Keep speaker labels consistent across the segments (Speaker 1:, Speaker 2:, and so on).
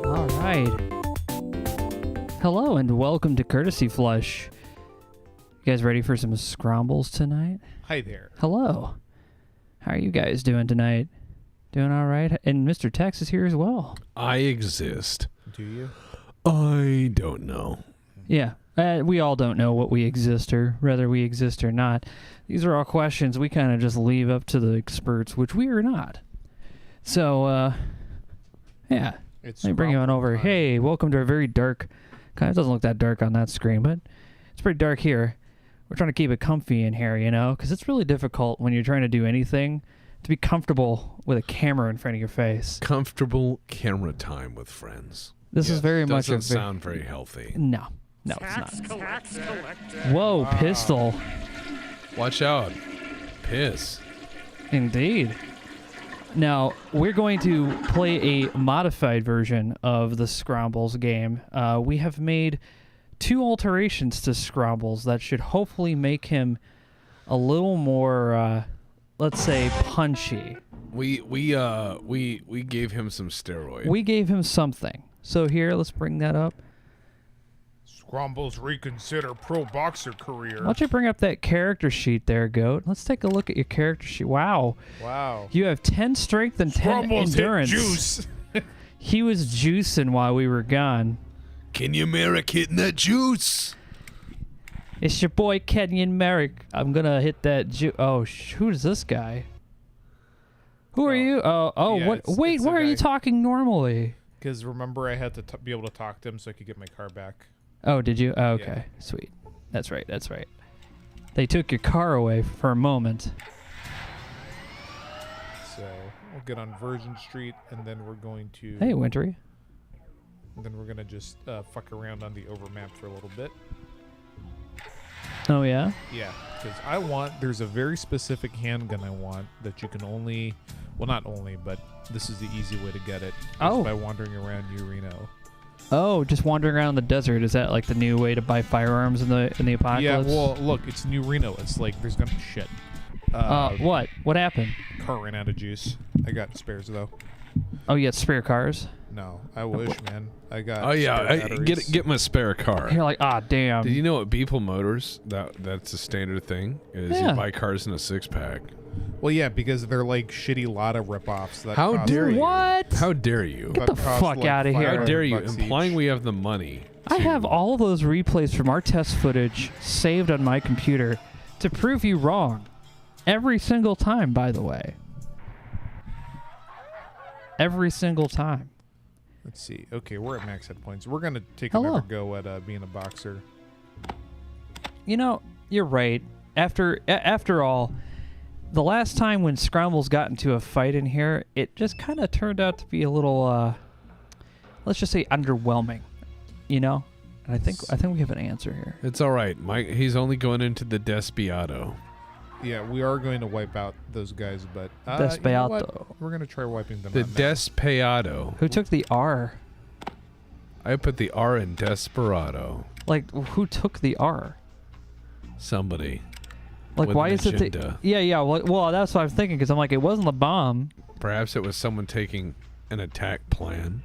Speaker 1: All right. Hello and welcome to Courtesy Flush. You guys ready for some scrombles tonight?
Speaker 2: Hi there.
Speaker 1: Hello. How are you guys doing tonight? Doing all right? And Mr. Tex is here as well.
Speaker 3: I exist.
Speaker 2: Do you?
Speaker 3: I don't know.
Speaker 1: Yeah. We all don't know what we exist or whether we exist or not. These are all questions we kind of just leave up to the experts, which we are not. So, yeah. Let me bring you on over. Hey, welcome to a very dark... Kind of doesn't look that dark on that screen, but it's pretty dark here. We're trying to keep it comfy in here, you know, because it's really difficult when you're trying to do anything to be comfortable with a camera in front of your face.
Speaker 3: Comfortable camera time with friends.
Speaker 1: This is very much...
Speaker 3: Doesn't sound very healthy.
Speaker 1: No, it's not. Whoa, pistol.
Speaker 3: Watch out. Piss.
Speaker 1: Indeed. Now, we're going to play a modified version of the Scrombles game. We have made 2 alterations to Scrombles that should hopefully make him a little more, let's say, punchy.
Speaker 3: We gave him some steroid.
Speaker 1: We gave him something. So here, let's bring that up.
Speaker 2: Scrombles reconsider pro boxer career.
Speaker 1: Why don't you bring up that character sheet there, Goat? Let's take a look at your character sheet. Wow. You have 10 strength and 10
Speaker 2: Scrombles
Speaker 1: endurance.
Speaker 2: hit juice.
Speaker 1: He was juicing while we were gone.
Speaker 3: Kenya Merrick hitting that juice.
Speaker 1: It's your boy Kenyon Merrick. I'm gonna hit that Oh, who's this guy? Who are you? Yeah, what? Wait, why are you talking normally?
Speaker 2: Because remember, I had to be able to talk to him so I could get my car back.
Speaker 1: Oh, did you? Oh, okay,
Speaker 2: Yeah.
Speaker 1: Sweet. That's right. They took your car away for a moment.
Speaker 2: So we'll get on Virgin Street, and then we're going to.
Speaker 1: Hey, Wintry.
Speaker 2: And then we're gonna just fuck around on the overmap for a little bit.
Speaker 1: Oh yeah.
Speaker 2: Yeah, because there's a very specific handgun I want that you can only, well, not only, but this is the easy way to get it.
Speaker 1: Oh.
Speaker 2: By wandering around New Reno.
Speaker 1: Oh, just wandering around the desert. Is that like the new way to buy firearms in the apocalypse?
Speaker 2: Yeah, well, look, it's New Reno. It's like there's gonna be shit.
Speaker 1: What? What happened?
Speaker 2: Car ran out of juice. I got spares though.
Speaker 1: Oh, you got spare cars?
Speaker 2: No, I wish, man. I got.
Speaker 3: Oh yeah, get my spare car.
Speaker 1: You're like, damn.
Speaker 3: Did you know at Beeple Motors that's a standard thing? Is you buy cars in a 6-pack.
Speaker 2: Well, yeah, because they're like shitty Lotta ripoffs. That
Speaker 3: How dare you?
Speaker 1: What?
Speaker 3: How dare you?
Speaker 1: Get the fuck out of here!
Speaker 3: How dare you? Implying we have the money.
Speaker 1: I have all of those replays from our test footage saved on my computer to prove you wrong. Every single time, by the way. Every single time.
Speaker 2: Let's see. Okay, we're at max hit points. We're gonna take another go at being a boxer.
Speaker 1: You know, you're right. After all, the last time when Scrombles got into a fight in here, it just kind of turned out to be a little, let's just say, underwhelming. You know, and I think we have an answer here.
Speaker 3: It's all right, Mike. He's only going into the Despiado.
Speaker 2: Yeah, we are going to wipe out those guys, but
Speaker 1: Despiado.
Speaker 2: you know what? We're gonna try wiping them
Speaker 3: The
Speaker 2: out.
Speaker 3: Despiado.
Speaker 1: Who took the R?
Speaker 3: I put the R in Desperado.
Speaker 1: Like, who took the R?
Speaker 3: Somebody.
Speaker 1: Like, why is it the... Yeah, well, that's what I'm thinking, because I'm like, it wasn't the bomb.
Speaker 3: Perhaps it was someone taking an attack plan.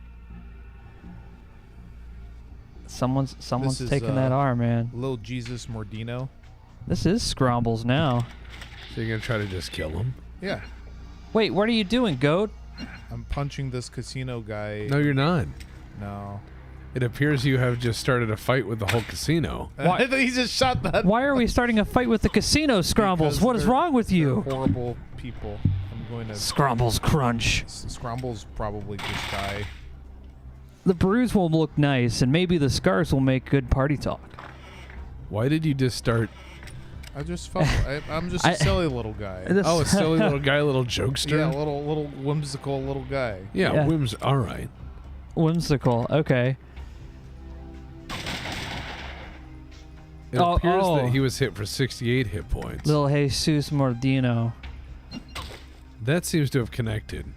Speaker 1: Someone's taking that R, man.
Speaker 2: Little Jesus Mordino.
Speaker 1: This is Scrombles now.
Speaker 3: So you're going to try to just kill him?
Speaker 2: Yeah.
Speaker 1: Wait, what are you doing, Goat?
Speaker 2: I'm punching this casino guy.
Speaker 3: No, you're not.
Speaker 2: No.
Speaker 3: It appears you have just started a fight with the whole casino.
Speaker 2: Why? He just shot that.
Speaker 1: Why are we starting a fight with the casino, Scrombles? What is wrong with you?
Speaker 2: Horrible people. I'm going to...
Speaker 1: Scrombles crunch.
Speaker 2: Scrombles probably just die.
Speaker 1: The bruise will look nice, and maybe the scars will make good party talk.
Speaker 3: Why did you just start...
Speaker 2: I just felt... I'm just a silly little guy.
Speaker 3: Oh, a silly little guy, a little jokester?
Speaker 2: Yeah, a little whimsical little guy.
Speaker 3: Yeah. All right.
Speaker 1: Whimsical, okay.
Speaker 3: It appears that he was hit for 68 hit points.
Speaker 1: Little Jesus Mordino.
Speaker 3: That seems to have connected.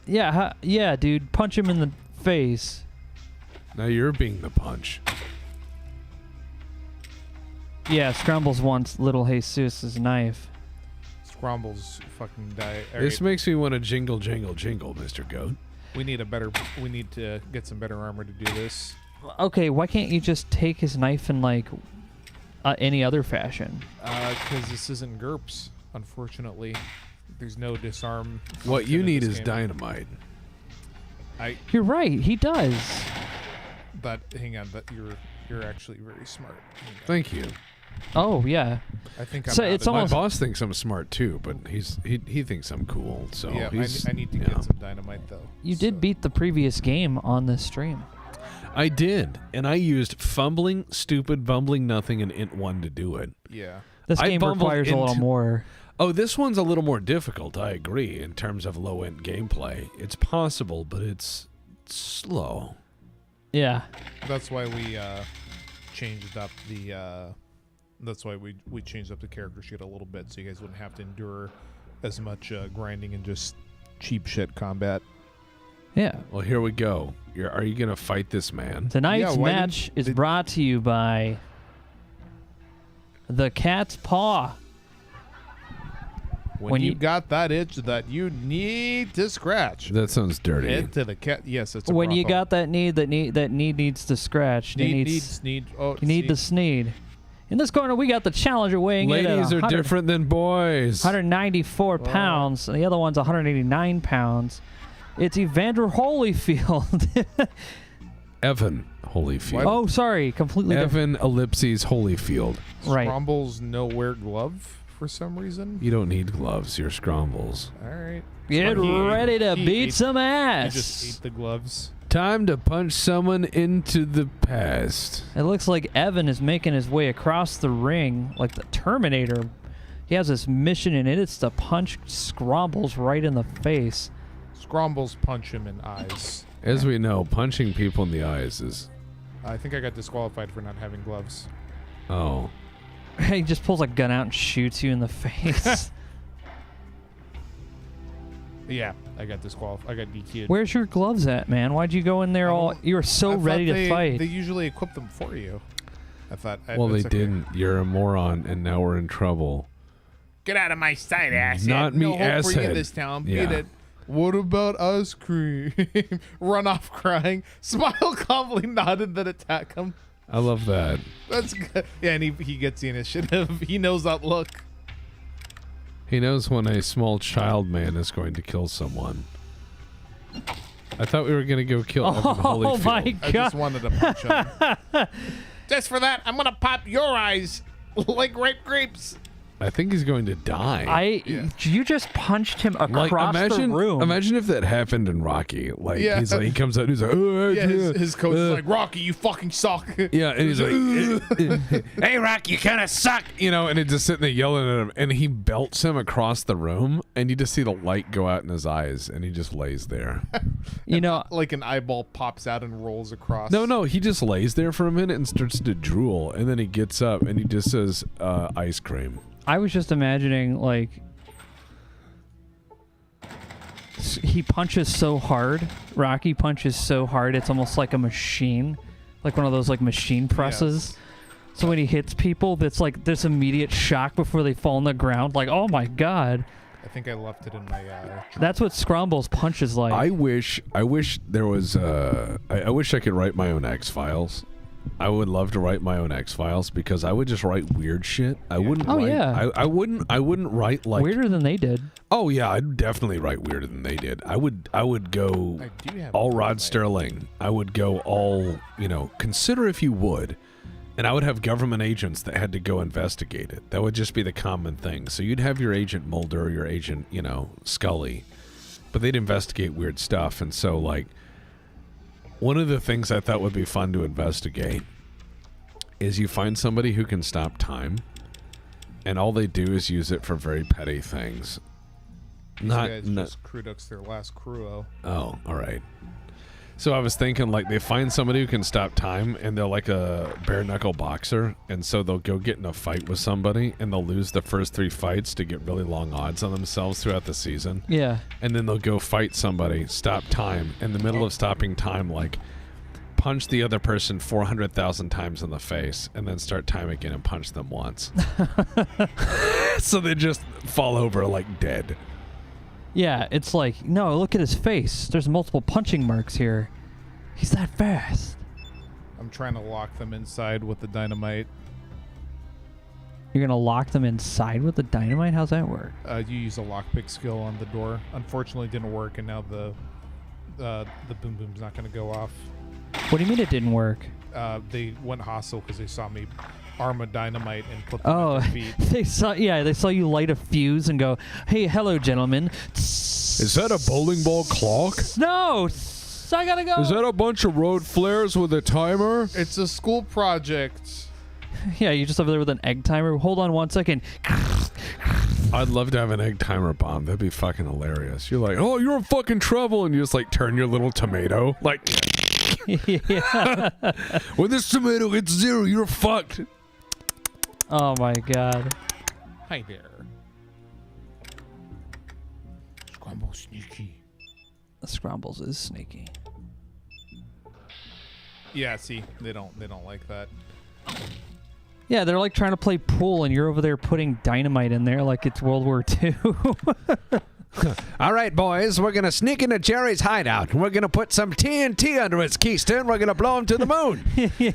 Speaker 1: Yeah, yeah, dude. Punch him in the face.
Speaker 3: Now you're being the punch.
Speaker 1: Yeah, Scrombles wants little Jesus' knife.
Speaker 2: Scrombles fucking die.
Speaker 3: This makes me want to jingle, jingle, jingle, Mr. Goat.
Speaker 2: We need to get some better armor to do this.
Speaker 1: Okay, why can't you just take his knife in like any other fashion?
Speaker 2: Because this isn't GURPS, unfortunately. There's no disarm.
Speaker 3: What you need is
Speaker 2: game.
Speaker 3: dynamite.
Speaker 1: You're right. He does.
Speaker 2: But hang on, but you're actually very smart.
Speaker 3: Thank you.
Speaker 1: Oh yeah.
Speaker 2: I think I'm
Speaker 1: So
Speaker 2: out
Speaker 1: it's
Speaker 2: of-
Speaker 3: My
Speaker 1: almost-
Speaker 3: boss thinks I'm smart too, but he thinks I'm cool. So
Speaker 2: yeah,
Speaker 3: he's,
Speaker 2: I need to
Speaker 3: you
Speaker 2: get
Speaker 3: know.
Speaker 2: some dynamite though.
Speaker 1: You did beat the previous game on this stream.
Speaker 3: I did, and I used fumbling, stupid, bumbling, nothing, and int 1 to do it.
Speaker 2: Yeah.
Speaker 1: This
Speaker 3: I
Speaker 1: game
Speaker 3: bumbled
Speaker 1: requires a little
Speaker 3: into-
Speaker 1: more.
Speaker 3: Oh, this one's a little more difficult, I agree, in terms of low-end gameplay. It's possible, but it's slow.
Speaker 1: Yeah.
Speaker 2: That's why we changed up the. That's why we changed up the character sheet a little bit, so you guys wouldn't have to endure as much grinding and just cheap shit combat.
Speaker 1: Yeah.
Speaker 3: Well, here we go. Are you going to fight this man?
Speaker 1: Tonight's
Speaker 2: why
Speaker 1: match is
Speaker 2: didn't-
Speaker 1: brought to you by the Cat's Paw.
Speaker 2: When you got that itch that you need to scratch,
Speaker 3: That sounds dirty.
Speaker 2: head to the cat. Yes, it's a
Speaker 1: When you
Speaker 2: brothel.
Speaker 1: got that need needs to scratch.
Speaker 2: need. Oh,
Speaker 1: You need the sneed. In this corner, we got the challenger weighing in at
Speaker 3: Ladies are
Speaker 1: 100
Speaker 3: different than boys.
Speaker 1: 194 pounds. And the other one's 189 pounds. It's Evander Holyfield.
Speaker 3: Evan Holyfield.
Speaker 1: Oh, sorry. Completely different.
Speaker 3: Evan Ellipses Holyfield.
Speaker 1: Right.
Speaker 2: Scrombles no wear glove for some reason.
Speaker 3: You don't need gloves. You're Scrombles.
Speaker 2: All right.
Speaker 1: Get ready to beat some
Speaker 2: He
Speaker 1: ass.
Speaker 2: just ate the gloves.
Speaker 3: Time to punch someone into the past.
Speaker 1: It looks like Evan is making his way across the ring like the Terminator. He has this mission in it. It's to punch Scrombles right in the face.
Speaker 2: Scrombles punch him in eyes.
Speaker 3: As we know, punching people in the eyes is...
Speaker 2: I think I got disqualified for not having gloves.
Speaker 3: Oh.
Speaker 1: He just pulls a gun out and shoots you in the face.
Speaker 2: Yeah, I got disqualified. I got DQ'd.
Speaker 1: Where's your gloves at, man? Why'd you go in there all... You were so
Speaker 2: I thought
Speaker 1: ready to
Speaker 2: they-
Speaker 1: fight.
Speaker 2: They usually equip them for you. I thought.
Speaker 3: Well, they
Speaker 2: it's okay.
Speaker 3: didn't. You're a moron, and now we're in trouble.
Speaker 2: Get out of my sight, asshead.
Speaker 3: Not me,
Speaker 2: no hope for you
Speaker 3: asshead.
Speaker 2: this town.
Speaker 3: Yeah.
Speaker 2: Beat it. What about ice cream? Run off crying. Smile calmly, nod, and then attack him.
Speaker 3: I love that.
Speaker 2: That's good. Yeah, and he gets the initiative. He knows that look.
Speaker 3: He knows when a small child man is going to kill someone. I thought we were going to go kill Evan Holyfield.
Speaker 1: Oh my
Speaker 2: I just
Speaker 1: god.
Speaker 2: wanted to punch him. Just for that, I'm going to pop your eyes like ripe grapes.
Speaker 3: I think he's going to die.
Speaker 2: Yeah.
Speaker 1: You just punched him
Speaker 3: Like,
Speaker 1: across
Speaker 3: imagine,
Speaker 1: the room.
Speaker 3: imagine if that happened in Rocky. Like,
Speaker 2: Yeah.
Speaker 3: he's like, he comes out and he's like, oh,
Speaker 2: Yeah, his coach is like, Rocky, you fucking suck.
Speaker 3: yeah, and he's like, hey, Rocky, you kind of suck, you know, and he's just sitting there yelling at him, and he belts him across the room, and you just see the light go out in his eyes, and he just lays there.
Speaker 1: You know,
Speaker 2: Like an eyeball pops out and rolls across.
Speaker 3: No, he just lays there for a minute and starts to drool, and then he gets up and he just says, ice cream.
Speaker 1: I was just imagining, like, he punches so hard. Rocky punches so hard, it's almost like a machine. Like one of those, like, machine presses.
Speaker 2: Yes.
Speaker 1: So when he hits people, that's like this immediate shock before they fall on the ground. Like, oh my god.
Speaker 2: I think I left it in my.
Speaker 1: That's what Scromble's punch is like.
Speaker 3: I wish there was, I wish I could write my own X-Files. I would love to write my own X-Files because I would just write weird shit. I wouldn't
Speaker 1: Oh,
Speaker 3: write,
Speaker 1: yeah.
Speaker 3: I wouldn't write like
Speaker 1: Weirder than they did.
Speaker 3: Oh yeah, I'd definitely write weirder than they did. I would go
Speaker 2: I do have
Speaker 3: all
Speaker 2: it in
Speaker 3: Rod
Speaker 2: my-
Speaker 3: Sterling. I would go all, consider if you would. And I would have government agents that had to go investigate it. That would just be the common thing. So you'd have your agent Mulder or your agent, Scully. But they'd investigate weird stuff. And so, like, one of the things I thought would be fun to investigate is you find somebody who can stop time, and all they do is use it for very petty things.
Speaker 2: These guys
Speaker 3: not
Speaker 2: just crudux their last cruo.
Speaker 3: Oh, all right. So I was thinking, like, they find somebody who can stop time, and they're like a bare-knuckle boxer, and so they'll go get in a fight with somebody, and they'll lose the first 3 fights to get really long odds on themselves throughout the season.
Speaker 1: Yeah.
Speaker 3: And then they'll go fight somebody, stop time, in the middle of stopping time, like, punch the other person 400,000 times in the face, and then start time again and punch them once. So they just fall over, like, dead.
Speaker 1: Yeah, it's like, no, look at his face. There's multiple punching marks here. He's that fast.
Speaker 2: I'm trying to lock them inside with the dynamite.
Speaker 1: You're gonna lock them inside with the dynamite? How's that work?
Speaker 2: You use a lockpick skill on the door. Unfortunately, it didn't work, and now the boom boom's not going to go off.
Speaker 1: What do you mean it didn't work?
Speaker 2: They went hostile because they saw me arm a dynamite and put them at their feet.
Speaker 1: they saw you light a fuse and go, "Hey, hello, gentlemen."
Speaker 3: Is that a bowling ball clock?
Speaker 1: No, I gotta go.
Speaker 3: Is that a bunch of road flares with a timer?
Speaker 2: It's a school project.
Speaker 1: Yeah, you just over there with an egg timer. Hold on 1 second.
Speaker 3: I'd love to have an egg timer bomb. That'd be fucking hilarious. You're like, oh, you're in fucking trouble, and you just like turn your little tomato. Like,
Speaker 1: Yeah.
Speaker 3: when this tomato hits 0, you're fucked.
Speaker 1: Oh my god.
Speaker 2: Hi there. Scrumble sneaky.
Speaker 1: Scrombles is sneaky.
Speaker 2: Yeah, see, they don't like that.
Speaker 1: Yeah, they're like trying to play pool, and you're over there putting dynamite in there like it's World War II.
Speaker 3: All right, boys, we're going to sneak into Jerry's hideout. We're going to put some TNT under his keystone. We're going to blow him to the moon.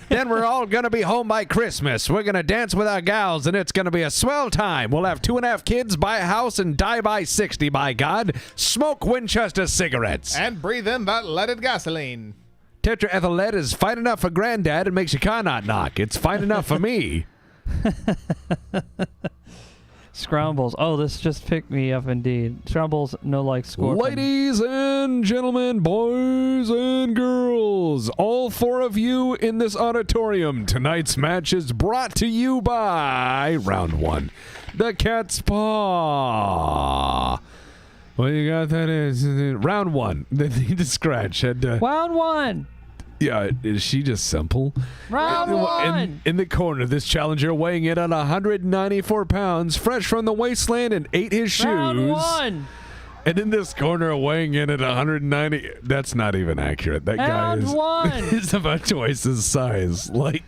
Speaker 3: Then we're all going to be home by Christmas. We're going to dance with our gals, and it's going to be a swell time. We'll have 2.5 kids, buy a house, and die by 60, by God. Smoke Winchester cigarettes.
Speaker 2: And breathe in that leaded gasoline.
Speaker 3: Tetraethyl lead is fine enough for Granddad. It makes your car not knock. It's fine enough for me.
Speaker 1: Scrombles. Oh, this just picked me up indeed. Scrombles, no like score.
Speaker 3: Ladies and gentlemen, boys and girls, all 4 of you in this auditorium, tonight's match is brought to you by Round 1, the Cat's Paw. What you got? That is Round 1. They need to scratch.
Speaker 1: Round 1.
Speaker 3: Yeah, is she just simple?
Speaker 1: Round 1.
Speaker 3: In the corner, this challenger weighing in at 194 pounds, fresh from the wasteland and ate his shoes.
Speaker 1: Round 1.
Speaker 3: And in this corner, weighing in at 190, that's not even accurate. That guy
Speaker 1: Round 1.
Speaker 3: is about twice his size. Like,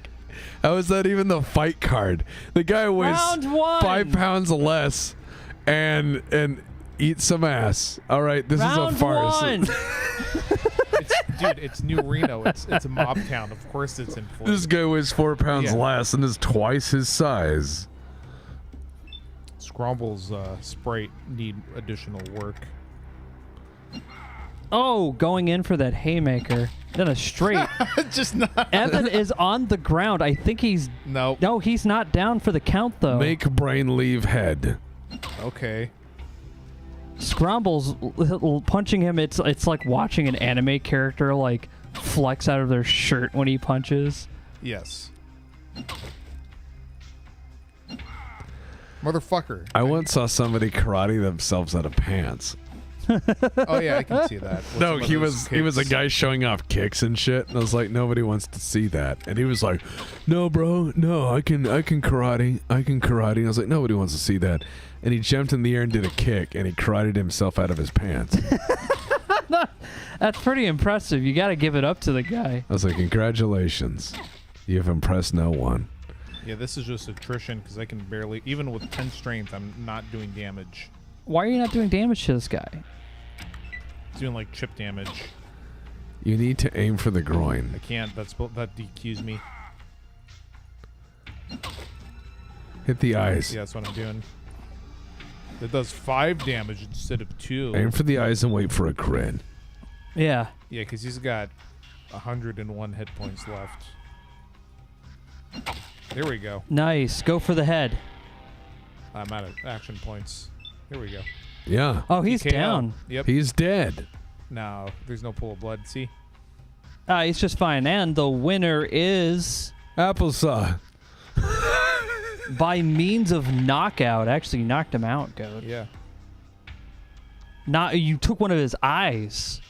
Speaker 3: how is that even the fight card? The guy weighs
Speaker 1: Round 1.
Speaker 3: 5 pounds less and eat some ass. All right, this
Speaker 1: Round
Speaker 3: is a farce.
Speaker 1: 1.
Speaker 2: Dude, it's New Reno. It's a mob town. Of course it's inflated.
Speaker 3: This guy weighs 4 pounds
Speaker 2: Yeah.
Speaker 3: less and is twice his size.
Speaker 2: Scromble's sprite need additional work.
Speaker 1: Oh, going in for that haymaker. Then a straight.
Speaker 2: Just not.
Speaker 1: Evan is on the ground. I think he's...
Speaker 2: Nope.
Speaker 1: No, he's not down for the count, though.
Speaker 3: Make brain leave head.
Speaker 2: Okay.
Speaker 1: Scromble's punching him. It's like watching an anime character like flex out of their shirt when he punches.
Speaker 2: Yes. Motherfucker.
Speaker 3: I once saw somebody karate themselves out of pants.
Speaker 2: Oh yeah, I can see that. With
Speaker 3: No,
Speaker 2: some of
Speaker 3: he
Speaker 2: those
Speaker 3: was a
Speaker 2: kicks.
Speaker 3: guy showing off kicks and shit, and I was like, nobody wants to see that. And he was like, no, bro, no, I can karate. And I was like, nobody wants to see that. And he jumped in the air and did a kick, and he karate'd himself out of his pants.
Speaker 1: That's pretty impressive. You got to give it up to the guy.
Speaker 3: I was like, congratulations. You've impressed no one.
Speaker 2: Yeah, this is just attrition because I can barely, even with 10 strength, I'm not doing damage.
Speaker 1: Why are you not doing damage to this guy?
Speaker 2: Doing like chip damage.
Speaker 3: You need to aim for the groin.
Speaker 2: I can't. That DQs me.
Speaker 3: Hit the eyes.
Speaker 2: Yeah, that's what I'm doing. That does 5 damage instead of 2.
Speaker 3: Aim for the eyes and wait for a grin.
Speaker 1: Yeah.
Speaker 2: Yeah, because he's got 101 hit points left. There we go.
Speaker 1: Nice. Go for the head.
Speaker 2: I'm out of action points. Here we go.
Speaker 3: Yeah.
Speaker 1: Oh, he's
Speaker 2: TKO.
Speaker 1: down.
Speaker 2: Yep.
Speaker 3: He's dead.
Speaker 2: No, there's no pool of blood. See?
Speaker 1: He's just fine. And the winner is
Speaker 3: Applesauce.
Speaker 1: by means of knockout. Actually, you knocked him out, Goat.
Speaker 2: Yeah.
Speaker 1: You took one of his eyes.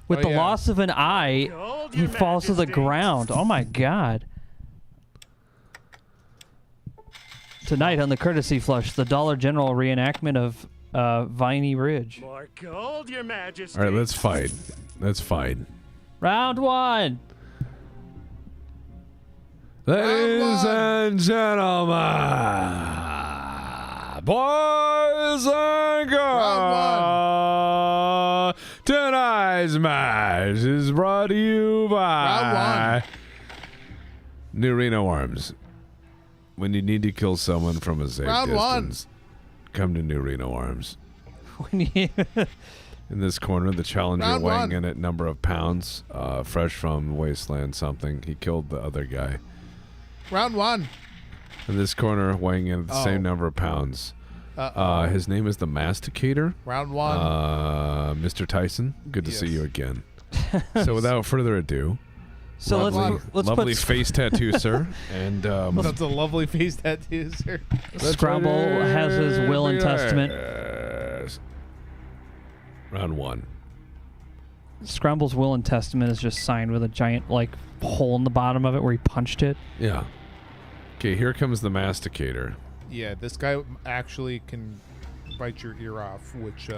Speaker 1: With the
Speaker 2: yeah.
Speaker 1: loss of an eye, he falls to the ground. Oh my god. Tonight on the Courtesy Flush, the Dollar General reenactment of Viney Ridge.
Speaker 4: More gold, Your Majesty.
Speaker 3: All right, let's fight. Let's fight.
Speaker 1: Round 1.
Speaker 3: Ladies and gentlemen, Boys and girls, tonight's match is brought to you by New Reno Arms. When you need to kill someone from a safe distance, come to New Reno Arms. In this corner, the challenger weighing in at number of pounds, fresh from Wasteland something. He killed the other guy.
Speaker 2: Round 1.
Speaker 3: In this corner, weighing in at the same number of pounds. His name is the Masticator.
Speaker 2: Round 1.
Speaker 3: Mr. Tyson, good to see you again. So without further ado,
Speaker 1: so
Speaker 3: lovely,
Speaker 1: let's
Speaker 3: lovely
Speaker 1: put
Speaker 3: face tattoo, sir. And
Speaker 2: that's a lovely face tattoo, sir.
Speaker 1: Scromble has his will and testament.
Speaker 3: Round 1.
Speaker 1: Scromble's will and testament is just signed with a giant like hole in the bottom of it where he punched it.
Speaker 3: Yeah. Okay, here comes the Masticator.
Speaker 2: Yeah, this guy actually can bite your ear off, which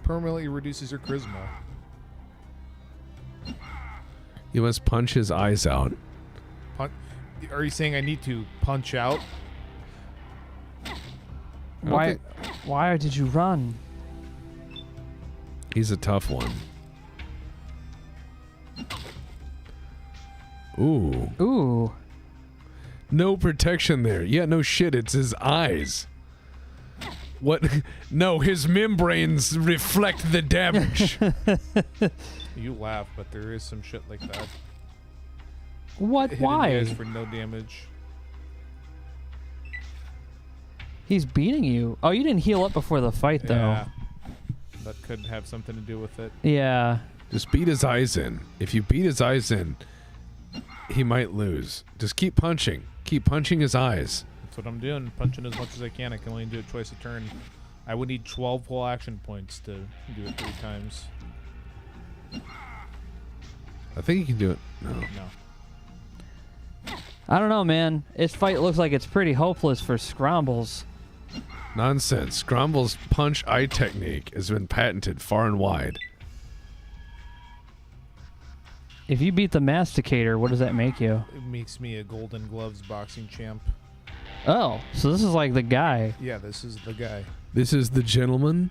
Speaker 2: permanently reduces your charisma.
Speaker 3: You must punch his eyes out.
Speaker 2: Are you saying I need to punch out?
Speaker 1: Why did you run?
Speaker 3: He's a tough one. Ooh. No protection there. Yeah, no shit. It's his eyes. What? No, his membranes reflect the damage.
Speaker 2: You laugh, but there is some shit like that.
Speaker 1: What?
Speaker 2: Hidden
Speaker 1: Why?
Speaker 2: eyes for no damage.
Speaker 1: He's beating you. Oh, you didn't heal up before the fight, though.
Speaker 2: Yeah. That could have something to do with it.
Speaker 1: Yeah.
Speaker 3: Just beat his eyes in. If you beat his eyes in, he might lose. Just keep punching. Keep punching his eyes.
Speaker 2: That's what I'm doing. Punching as much as I can. I can only do it twice a turn. I would need 12 full action points to do it 3 times.
Speaker 3: I think you can do it. No.
Speaker 1: I don't know, man. This fight looks like it's pretty hopeless for Scrombles.
Speaker 3: Nonsense. Scromble's punch eye technique has been patented far and wide.
Speaker 1: If you beat the Masticator, what does that make you?
Speaker 2: It makes me a Golden Gloves boxing champ.
Speaker 1: Oh, so this is like the guy.
Speaker 2: Yeah, this is the guy.
Speaker 3: This is the gentleman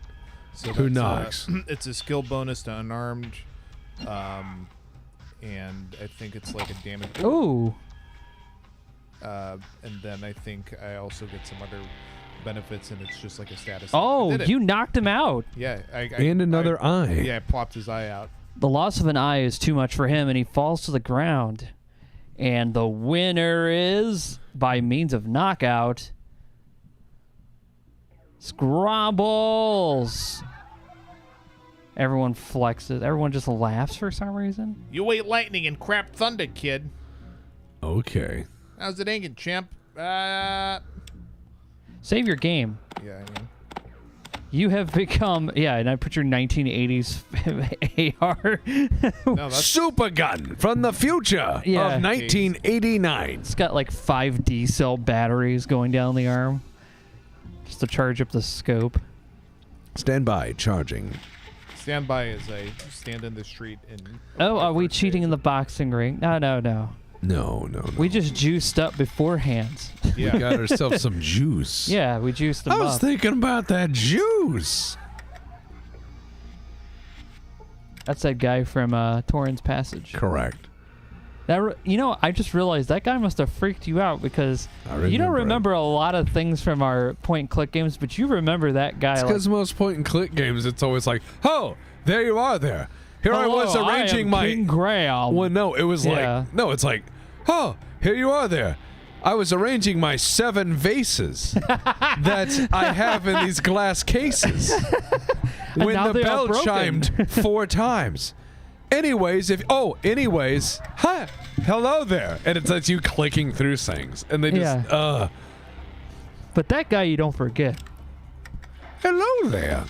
Speaker 2: So
Speaker 3: who
Speaker 2: that's,
Speaker 3: knocks.
Speaker 2: It's a skill bonus to unarmed. And I think it's like a damage.
Speaker 1: Ooh.
Speaker 2: And then I think I also get some other benefits, and it's just like a status.
Speaker 1: Oh,
Speaker 2: I did it.
Speaker 1: you knocked him out.
Speaker 2: Yeah.
Speaker 3: And another eye.
Speaker 2: Yeah, I plopped his eye out.
Speaker 1: The loss of an eye is too much for him, and he falls to the ground. And the winner is, by means of knockout, Scrombles. Everyone flexes. Everyone just laughs for some reason.
Speaker 2: You ate lightning and crap thunder, kid.
Speaker 3: Okay.
Speaker 2: How's it hanging, champ?
Speaker 1: Save your game.
Speaker 2: Yeah, I mean.
Speaker 1: You have become, yeah, and I put your 1980s AR.
Speaker 2: No, that's
Speaker 3: Super gun from the future
Speaker 1: Yeah.
Speaker 3: of 1989.
Speaker 1: It's got like 5 D cell batteries going down the arm just to charge up the scope.
Speaker 3: Stand by, charging.
Speaker 2: stand by as I stand in the street and.
Speaker 1: Oh, are we cheating in the boxing ring? No.
Speaker 3: No.
Speaker 1: We just juiced up beforehand.
Speaker 2: Yeah.
Speaker 3: We got ourselves some juice.
Speaker 1: Yeah, we juiced them
Speaker 3: I was
Speaker 1: up.
Speaker 3: thinking about that juice.
Speaker 1: That's that guy from Torrens Passage.
Speaker 3: Correct.
Speaker 1: I just realized that guy must have freaked you out because you don't remember a lot of things from our point-and-click games, but you remember that guy.
Speaker 3: It's because most point-and-click games, it's always like, oh, there you are there. Here I was arranging my...
Speaker 1: King Graham.
Speaker 3: Well, no, it was like... No, it's like, oh, here you are there. I was arranging my 7 vases that I have in these glass cases when
Speaker 1: now
Speaker 3: the
Speaker 1: they are
Speaker 3: bell
Speaker 1: broken.
Speaker 3: chimed 4 times. Anyways, hi, hello there. And it's like you clicking through things. And they just,
Speaker 1: But that guy you don't forget.
Speaker 3: hello there.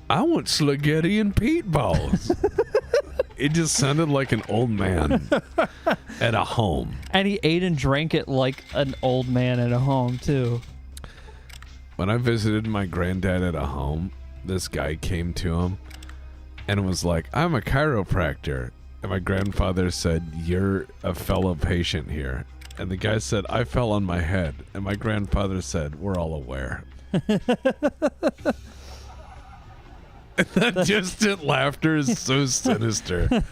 Speaker 3: I want spaghetti and Pete balls. It just sounded like an old man at a home.
Speaker 1: And he ate and drank it like an old man at a home, too.
Speaker 3: When I visited my granddad at a home, this guy came to him and was like, I'm a chiropractor. And my grandfather said, you're a fellow patient here. And the guy said, I fell on my head. And my grandfather said, we're all aware. That distant laughter is so sinister.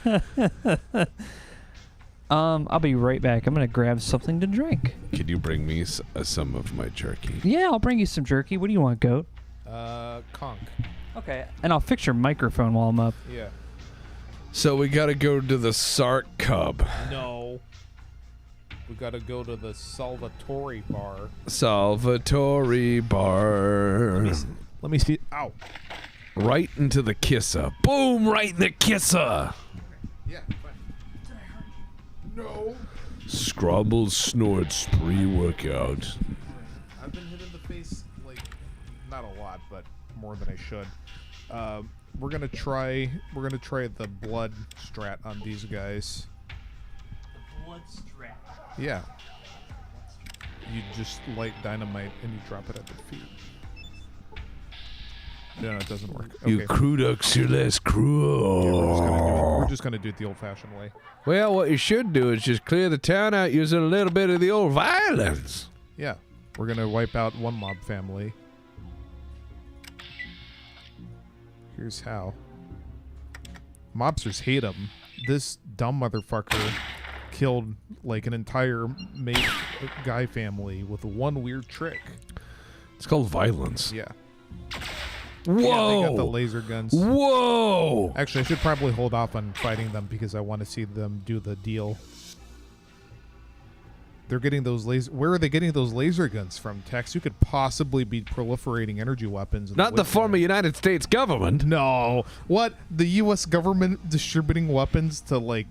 Speaker 1: I'll be right back. I'm gonna grab something to drink.
Speaker 3: Could you bring me some of my jerky?
Speaker 1: Yeah, I'll bring you some jerky. What do you want, goat?
Speaker 2: Conk.
Speaker 1: Okay. And I'll fix your microphone while I'm up.
Speaker 2: Yeah.
Speaker 3: So we gotta go to the Sark Cub.
Speaker 2: No. We gotta go to the Salvatore bar.
Speaker 3: Salvatore bar.
Speaker 2: Let me see. Ow.
Speaker 3: Right into the kisser. Boom! Right in the kisser.
Speaker 2: Yeah, fine. No.
Speaker 3: Scrombles snorts pre-workout.
Speaker 2: I've been hit in the face, like, not a lot, but more than I should. We're gonna try the blood strat on these guys.
Speaker 1: The blood strat.
Speaker 2: Yeah. You just light dynamite and you drop it at their feet. No, it doesn't work. Okay.
Speaker 3: You cruducks, you're less cruel.
Speaker 2: Yeah, we're just gonna do it the old-fashioned way.
Speaker 3: Well, what you should do is just clear the town out using a little bit of the old violence.
Speaker 2: Yeah. We're gonna wipe out one mob family. Here's how. Mobsters hate him. This dumb motherfucker killed like an entire guy family with one weird trick.
Speaker 3: It's called violence.
Speaker 2: Yeah.
Speaker 3: Whoa!
Speaker 2: Yeah, they got the laser guns.
Speaker 3: Whoa!
Speaker 2: Actually, I should probably hold off on fighting them because I want to see them do the deal. They're getting those laser. Where are they getting those laser guns from, Tex? You could possibly be proliferating energy weapons.
Speaker 3: Not the former United States government.
Speaker 2: No. What? The U.S. government distributing weapons to, like,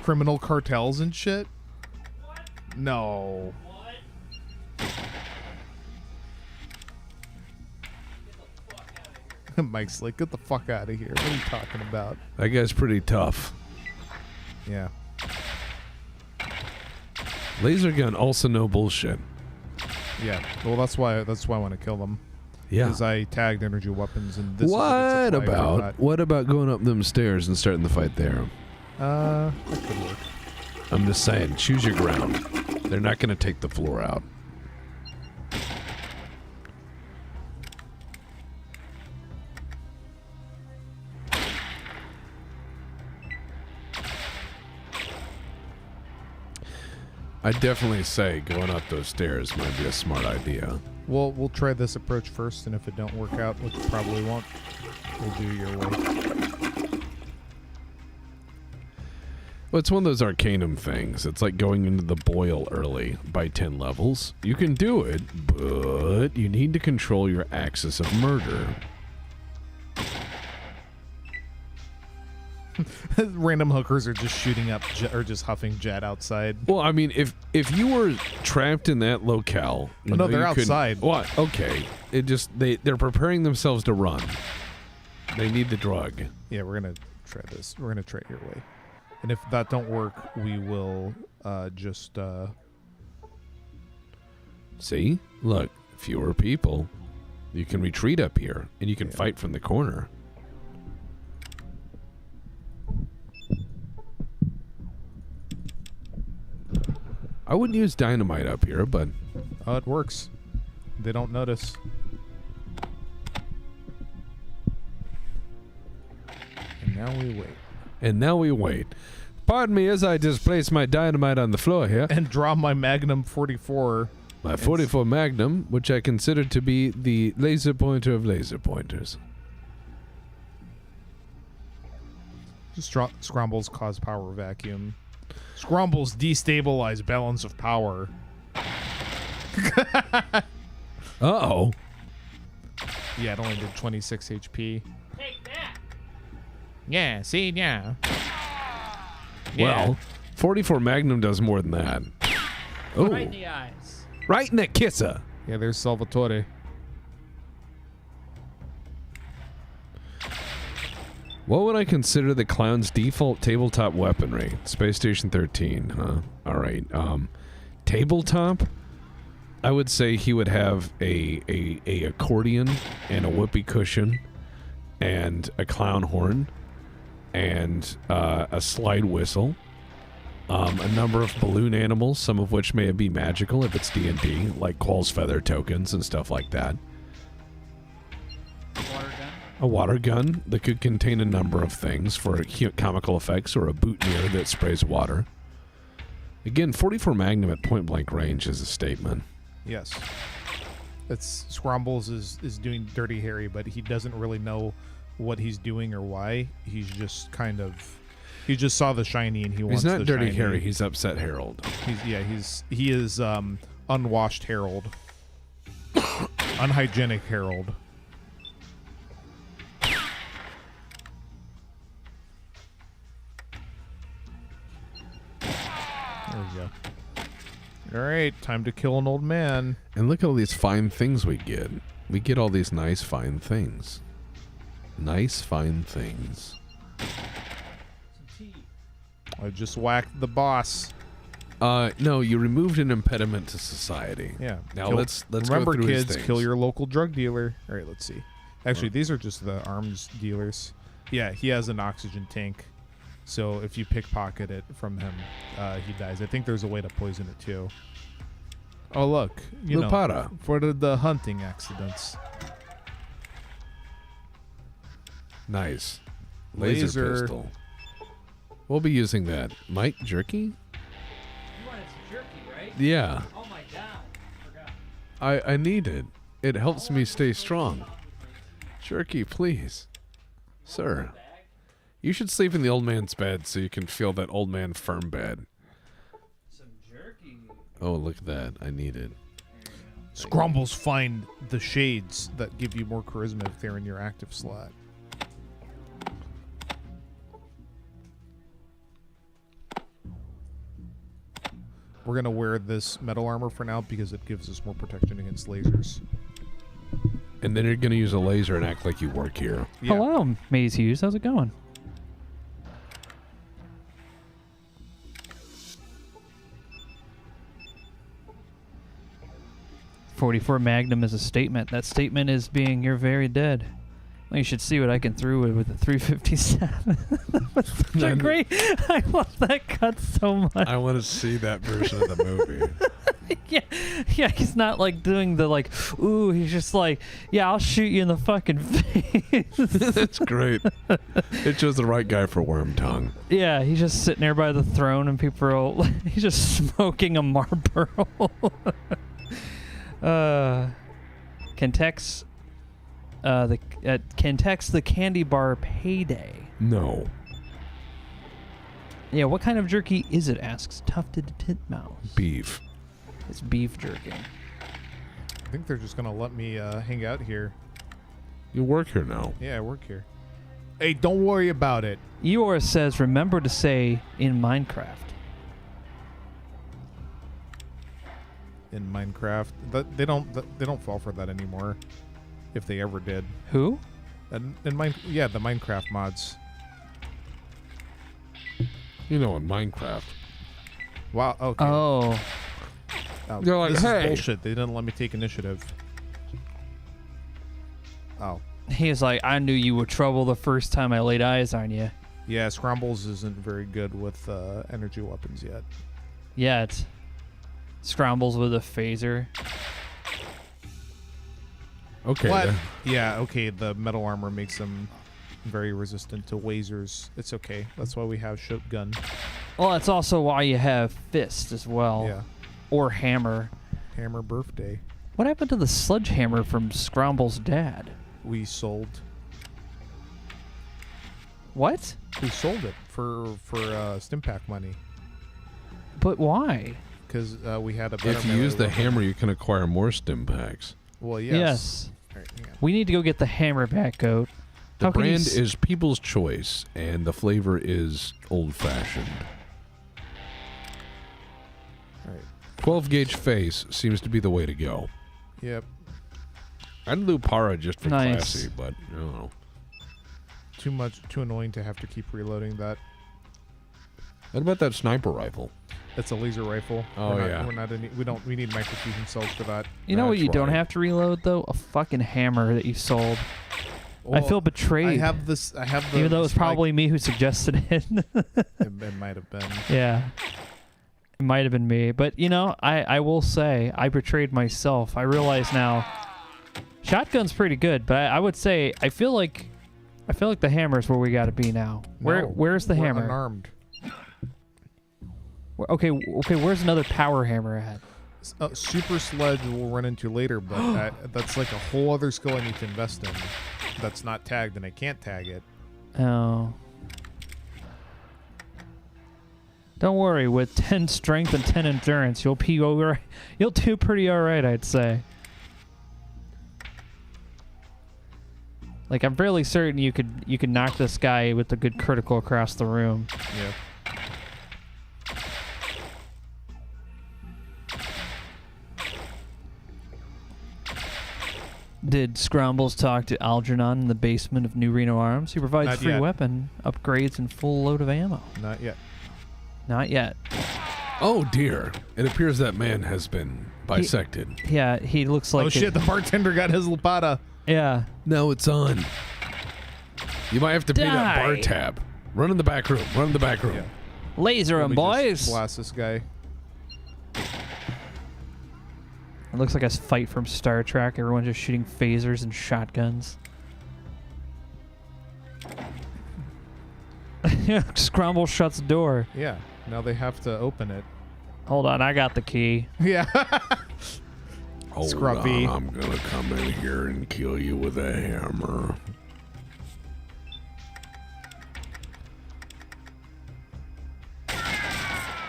Speaker 2: criminal cartels and shit? What? No. What? Mike's like, get the fuck out of here. What are you talking about?
Speaker 3: That guy's pretty tough.
Speaker 2: Yeah.
Speaker 3: Laser gun, also no bullshit.
Speaker 2: Yeah. Well, that's why I want to kill them.
Speaker 3: Yeah.
Speaker 2: Because I tagged energy weapons and this.
Speaker 3: What about going up them stairs and starting the fight there?
Speaker 2: That could work.
Speaker 3: I'm just saying, choose your ground. They're not going to take the floor out. I'd definitely say going up those stairs might be a smart idea.
Speaker 2: Well, we'll try this approach first, and if it don't work out, which probably won't, we'll do your way.
Speaker 3: Well, it's one of those Arcanum things. It's like going into the boil early by 10 levels. You can do it, but you need to control your axis of murder.
Speaker 2: Random hookers are just shooting up or just huffing jet outside.
Speaker 3: Well, I mean, if you were trapped in that locale,
Speaker 2: no, they're outside.
Speaker 3: What? Okay, it just they're preparing themselves to run. They need the drug.
Speaker 2: Yeah, we're gonna try this. We're gonna try it your way, and if that don't work, we will just.
Speaker 3: See, look, fewer people. You can retreat up here, and you can fight from the corner. I wouldn't use dynamite up here, but...
Speaker 2: Oh, it works. They don't notice. And now we wait. Pardon me as I just place my dynamite on the floor here. And draw my Magnum 44.
Speaker 3: My 44 Magnum, which I consider to be the laser pointer of laser pointers.
Speaker 2: Scrombles cause power vacuum. Scrombles destabilize balance of power.
Speaker 3: Uh-oh.
Speaker 2: Yeah, it only did 26 HP.
Speaker 4: Take that!
Speaker 2: Yeah, see, yeah.
Speaker 3: Well, 44 Magnum does more than that. Oh,
Speaker 1: Right in the eyes.
Speaker 3: right in the kisser.
Speaker 2: Yeah, there's Salvatore.
Speaker 3: What would I consider the clown's default tabletop weaponry? Space Station 13, huh? All right. Tabletop? I would say he would have a accordion and a whoopee cushion and a clown horn and a slide whistle. A number of balloon animals, some of which may be magical if it's D&D, like Quall's Feather tokens and stuff like that.
Speaker 1: Water gun.
Speaker 3: A water gun that could contain a number of things for comical effects, or a boutonniere that sprays water. Again, 44 Magnum at point-blank range is a statement.
Speaker 2: Yes. It's Scrombles is doing Dirty Harry, but he doesn't really know what he's doing or why. He's just kind of... He just saw the shiny and he wants the shiny.
Speaker 3: He's not Dirty Harry, he's Upset Harold.
Speaker 2: He is unwashed Harold. Unhygienic Harold. There we go. All right, time to kill an old man.
Speaker 3: And look at all these fine things we get. We get all these nice, fine things. Nice, fine things.
Speaker 2: I just whacked the boss.
Speaker 3: No, you removed an impediment to society.
Speaker 2: Yeah.
Speaker 3: Now let's
Speaker 2: remember,
Speaker 3: go through his
Speaker 2: kids,
Speaker 3: things.
Speaker 2: kill your local drug dealer. All right, let's see. Actually, these are just the arms dealers. Yeah, he has an oxygen tank. So if you pickpocket it from him, he dies. I think there's a way to poison it too. Oh, look. You
Speaker 3: Lupata.
Speaker 2: know, for the hunting accidents.
Speaker 3: Nice. Laser pistol. We'll be using that. Mike, jerky?
Speaker 1: You wanted some jerky, right?
Speaker 3: Yeah.
Speaker 1: Oh my god. Forgot.
Speaker 3: I need it. It helps me stay strong. Jerky, please. Sir. You should sleep in the old man's bed so you can feel that old man firm bed.
Speaker 1: Some jerky.
Speaker 3: Oh, look at that. I need it.
Speaker 2: Scrombles find the shades that give you more charisma if they're in your active slot. We're going to wear this metal armor for now because it gives us more protection against lasers.
Speaker 3: And then you're going to use a laser and act like you work here.
Speaker 2: Yeah.
Speaker 1: Hello, Maze Hughes. How's it going? .44 Magnum is a statement. That statement is being, you're very dead. Well, you should see what I can through with a 357. That's such a great... I love that cut so much.
Speaker 3: I want to see that version of the movie.
Speaker 1: Yeah, he's not like doing the like, ooh, he's just like, yeah, I'll shoot you in the fucking face.
Speaker 3: That's great. It shows the right guy for worm tongue.
Speaker 1: Yeah, he's just sitting there by the throne and people are all, he's just smoking a Marlboro. Can text the candy bar payday.
Speaker 3: No.
Speaker 1: Yeah, what kind of jerky is it? Asks Tufted Titmouse.
Speaker 3: Beef.
Speaker 1: It's beef jerky.
Speaker 2: I think they're just going to let me hang out here.
Speaker 3: You work here now.
Speaker 2: Yeah, I work here. Hey, don't worry about it.
Speaker 1: Eeyore says, remember to say in Minecraft.
Speaker 2: In Minecraft, they don't fall for that anymore. If they ever did.
Speaker 1: Who?
Speaker 2: The Minecraft mods.
Speaker 3: You know, in Minecraft.
Speaker 2: Wow. Okay.
Speaker 1: Oh.
Speaker 3: They're like,
Speaker 2: this
Speaker 3: hey.
Speaker 2: is bullshit. They didn't let me take initiative. Oh.
Speaker 1: He's like, I knew you were trouble the first time I laid eyes on you.
Speaker 2: Yeah, Scrombles isn't very good with energy weapons yet.
Speaker 1: Yet. Scrombles with a phaser.
Speaker 3: Okay.
Speaker 2: What?
Speaker 3: then.
Speaker 2: Yeah, okay, the metal armor makes them very resistant to lasers. It's okay. That's why we have shotgun.
Speaker 1: Well, that's also why you have fist as well.
Speaker 2: Yeah.
Speaker 1: Or hammer.
Speaker 2: Hammer birthday.
Speaker 1: What happened to the sledgehammer from Scromble's dad?
Speaker 2: We sold.
Speaker 1: What?
Speaker 2: We sold it for Stimpack money.
Speaker 1: But why?
Speaker 2: Because we had a better
Speaker 3: If you
Speaker 2: melee
Speaker 3: use the
Speaker 2: weapon.
Speaker 3: hammer, you can acquire more stim packs.
Speaker 2: Well, yes.
Speaker 1: Yes.
Speaker 2: All right, hang on.
Speaker 1: We need to go get the hammer back, Goat.
Speaker 3: The
Speaker 1: How can you
Speaker 3: brand
Speaker 1: s-
Speaker 3: is People's Choice, and the flavor is old-fashioned.
Speaker 2: All right.
Speaker 3: 12-gauge face seems to be the way to go.
Speaker 2: Yep.
Speaker 3: I'd do Para just for
Speaker 1: Nice.
Speaker 3: classy, but I don't know.
Speaker 2: Too annoying to have to keep reloading that.
Speaker 3: What about that sniper rifle?
Speaker 2: That's a laser rifle.
Speaker 3: Oh,
Speaker 2: We need microfusion cells for that.
Speaker 1: You know what
Speaker 3: That's
Speaker 1: you don't
Speaker 3: right.
Speaker 1: have to reload, though? A fucking hammer that you sold. I feel betrayed.
Speaker 2: I have the
Speaker 1: even though it was probably me who suggested it.
Speaker 2: It might have been.
Speaker 1: Yeah. It might have been me. But, you know, I will say I betrayed myself. I realize now shotgun's pretty good, but I would say I feel like the hammer's where we got to be now. Where's the hammer?
Speaker 2: Unarmed.
Speaker 1: Okay, where's another power hammer at?
Speaker 2: Super sledge we'll run into later, but that's like a whole other skill I need to invest in. That's not tagged, and I can't tag it.
Speaker 1: Oh. Don't worry, with 10 strength and 10 endurance, you'll do pretty alright, I'd say. Like, I'm fairly certain you could knock this guy with a good critical across the room.
Speaker 2: Yeah.
Speaker 1: Did Scrombles talk to Algernon in the basement of New Reno Arms? He provides
Speaker 2: Not
Speaker 1: free
Speaker 2: yet.
Speaker 1: weapon upgrades and full load of ammo.
Speaker 2: Not yet.
Speaker 1: Not yet.
Speaker 3: Oh dear! It appears that man has been bisected.
Speaker 1: Yeah, he looks like.
Speaker 2: Oh shit! The bartender got his lapata.
Speaker 1: Yeah.
Speaker 3: No, it's on. You might have to pay that bar
Speaker 1: Die.
Speaker 3: tab. Run in the back room. Run in the back room.
Speaker 2: Yeah.
Speaker 1: Laser
Speaker 2: Let
Speaker 1: him,
Speaker 2: me
Speaker 1: boys.
Speaker 2: just blast this guy.
Speaker 1: It looks like a fight from Star Trek. Everyone's just shooting phasers and shotguns. Scromble shuts the door.
Speaker 2: Yeah. Now they have to open it.
Speaker 1: Hold on, I got the key.
Speaker 2: Yeah.
Speaker 3: Hold
Speaker 2: Scruffy.
Speaker 3: on, I'm gonna come in here and kill you with a hammer.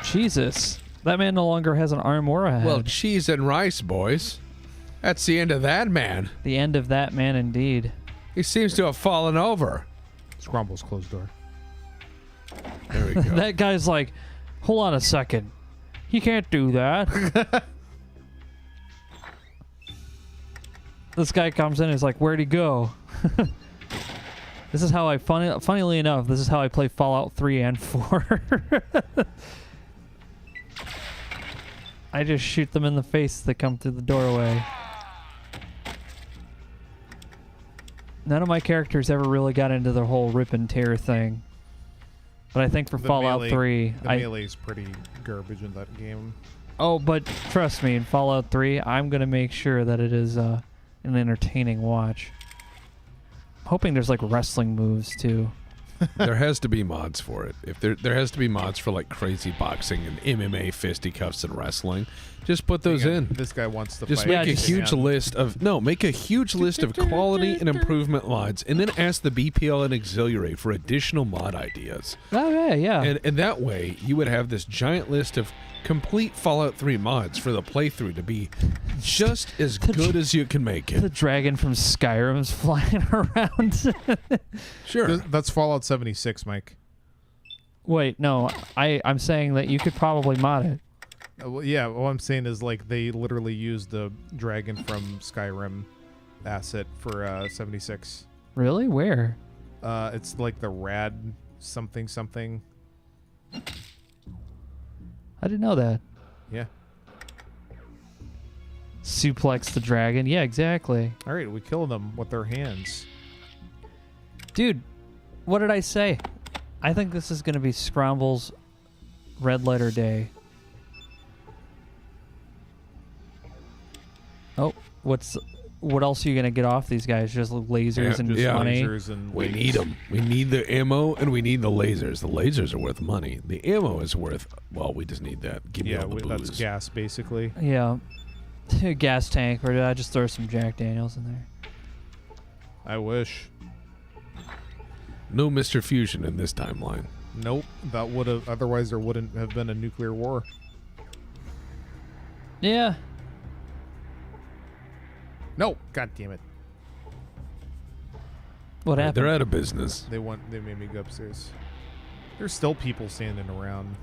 Speaker 1: Jesus. That man no longer has an arm or a head.
Speaker 3: Well, cheese and rice, boys. That's the end of that man.
Speaker 1: The end of that man indeed.
Speaker 3: He seems to have fallen over.
Speaker 2: Scromble's closed door.
Speaker 3: There we go.
Speaker 1: That guy's like, hold on a second. He can't do that. This guy comes in and is like, where'd he go? This is how funnily enough, this is how I play Fallout 3 and 4. I just shoot them in the face as they come through the doorway. None of my characters ever really got into the whole rip and tear thing. But I think for Fallout 3...
Speaker 2: The melee's pretty garbage in that game.
Speaker 1: Oh, but trust me, in Fallout 3, I'm going to make sure that it is an entertaining watch. I'm hoping there's like wrestling moves too.
Speaker 3: There has to be mods for it. If there has to be mods for like crazy boxing and MMA fisticuffs and wrestling. Just put those in.
Speaker 2: This guy wants to
Speaker 3: Just
Speaker 2: fight.
Speaker 3: make a huge list of make a huge list of quality and improvement mods, and then ask the BPL and Auxiliary for additional mod ideas.
Speaker 1: Oh yeah, yeah.
Speaker 3: And that way, you would have this giant list of complete Fallout 3 mods for the playthrough to be just as good as you can make
Speaker 1: The
Speaker 3: it.
Speaker 1: dragon from Skyrim's flying around.
Speaker 3: Sure.
Speaker 2: That's Fallout 76, Mike.
Speaker 1: Wait, no, I'm saying that you could probably mod it.
Speaker 2: Well, yeah, what I'm saying is like they literally used the dragon from Skyrim asset for 76.
Speaker 1: Really? Where?
Speaker 2: It's like the rad something something.
Speaker 1: I didn't know that.
Speaker 2: Yeah.
Speaker 1: Suplex the dragon. Yeah, exactly.
Speaker 2: All right, we kill them with their hands.
Speaker 1: Dude, what did I say? I think this is going to be Scromble's red letter day. Oh, what else are you going to get off these guys? Just lasers and
Speaker 3: yeah.
Speaker 1: money?
Speaker 2: Lasers and
Speaker 3: We
Speaker 2: weights.
Speaker 3: need them. We need the ammo and we need the lasers. The lasers are worth money. The ammo is worth, well, we just need that. Give me
Speaker 2: Yeah,
Speaker 3: all the
Speaker 2: that's
Speaker 3: booze.
Speaker 2: gas basically.
Speaker 1: Yeah. Gas tank, or did I just throw some Jack Daniels in there?
Speaker 2: I wish.
Speaker 3: No Mr. Fusion in this timeline.
Speaker 2: Nope, that would have. Otherwise, there wouldn't have been a nuclear war.
Speaker 1: Yeah.
Speaker 2: No, god damn it!
Speaker 1: What happened?
Speaker 3: They're out of business.
Speaker 2: They made me go upstairs. There's still people standing around.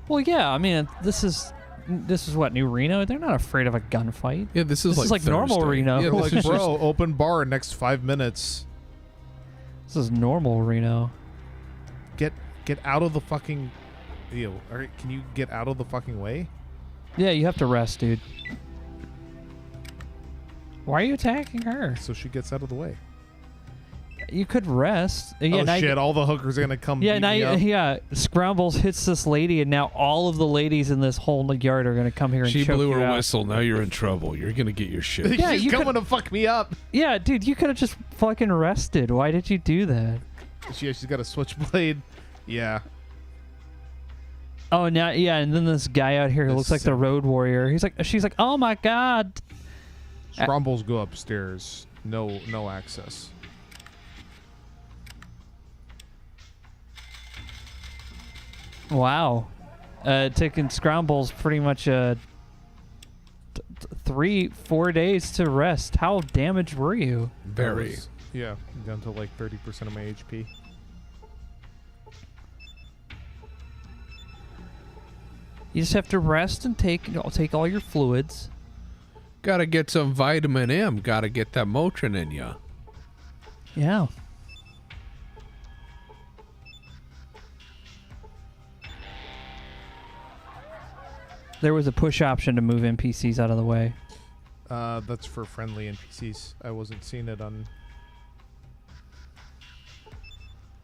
Speaker 1: Well, yeah. I mean, this is what, New Reno? They're not afraid of a gunfight.
Speaker 3: Yeah, this is
Speaker 1: This is like normal
Speaker 3: Thursday.
Speaker 1: Reno.
Speaker 3: Yeah,
Speaker 2: Like,
Speaker 3: this is just-
Speaker 2: bro, open bar next 5 minutes.
Speaker 1: This is normal Reno.
Speaker 2: Get out of the fucking. Ew. All right, can you get out of the fucking way?
Speaker 1: Yeah, you have to rest, dude. Why are you attacking her?
Speaker 2: So she gets out of the way.
Speaker 1: you could rest. Yeah,
Speaker 2: oh
Speaker 1: now
Speaker 2: shit! All the hookers are gonna come.
Speaker 1: Yeah,
Speaker 2: beat
Speaker 1: now
Speaker 2: me up.
Speaker 1: yeah, Scrombles hits this lady, and now all of the ladies in this whole yard are gonna come here and
Speaker 3: She
Speaker 1: choke
Speaker 3: blew
Speaker 1: you
Speaker 3: her
Speaker 1: out.
Speaker 3: whistle. Now you're in trouble. You're gonna get your shit.
Speaker 1: Yeah,
Speaker 2: She's
Speaker 1: you
Speaker 2: coming to fuck me up.
Speaker 1: Yeah, dude, you could have just fucking rested. Why did you do that?
Speaker 2: She's got a switchblade. Yeah.
Speaker 1: Oh, now yeah, and then this guy out here who looks like the road warrior. She's like, oh my god.
Speaker 2: Scrombles go upstairs. No access.
Speaker 1: Wow. Taking Scrombles pretty much 3-4 days to rest. How damaged were you?
Speaker 3: Very.
Speaker 2: Yeah, down to like 30% of my HP.
Speaker 1: You just have to rest and take all your fluids.
Speaker 3: Gotta get some vitamin M. Gotta get that Motrin in ya.
Speaker 1: Yeah. There was a push option to move NPCs out of the way.
Speaker 2: That's for friendly NPCs. I wasn't seeing it on...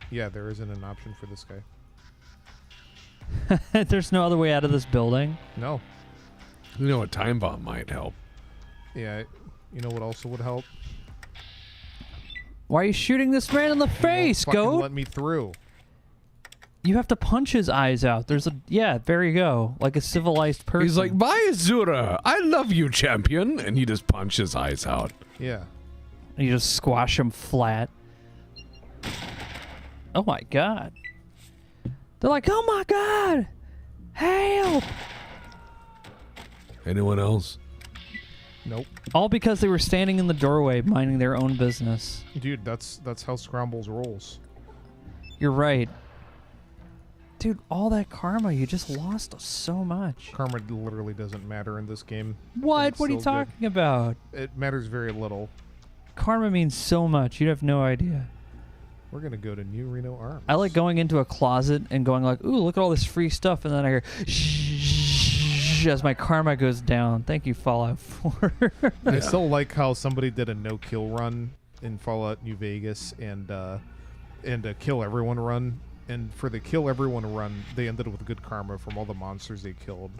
Speaker 2: Yeah, there isn't an option for this guy.
Speaker 1: There's no other way out of this building.
Speaker 2: No.
Speaker 3: You know, a time bomb might help.
Speaker 2: Yeah, you know what also would help?
Speaker 1: Why are you shooting this man in the face,
Speaker 2: Fucking
Speaker 1: goat?
Speaker 2: let me through.
Speaker 1: You have to punch his eyes out. Yeah, there you go. Like a civilized person.
Speaker 3: He's like, bye, Azura. I love you, champion. And he just punches his eyes out.
Speaker 2: Yeah.
Speaker 1: And you just squash him flat. Oh my god. They're like, oh my god! Help!
Speaker 3: Anyone else?
Speaker 2: Nope.
Speaker 1: All because they were standing in the doorway minding their own business.
Speaker 2: Dude, that's how Scrombles rolls.
Speaker 1: You're right. Dude, all that karma, you just lost so much.
Speaker 2: Karma literally doesn't matter in this game.
Speaker 1: What?
Speaker 2: It's
Speaker 1: What are you
Speaker 2: still good.
Speaker 1: talking about?
Speaker 2: It matters very little.
Speaker 1: Karma means so much. You have no idea.
Speaker 2: We're gonna go to New Reno Arms.
Speaker 1: I like going into a closet and going like, ooh, look at all this free stuff. And then I hear shh as my karma goes down. Thank you, Fallout 4.
Speaker 2: I still like how somebody did a no-kill run in Fallout New Vegas and a kill everyone run. And for the kill everyone run, they ended with good karma from all the monsters they killed.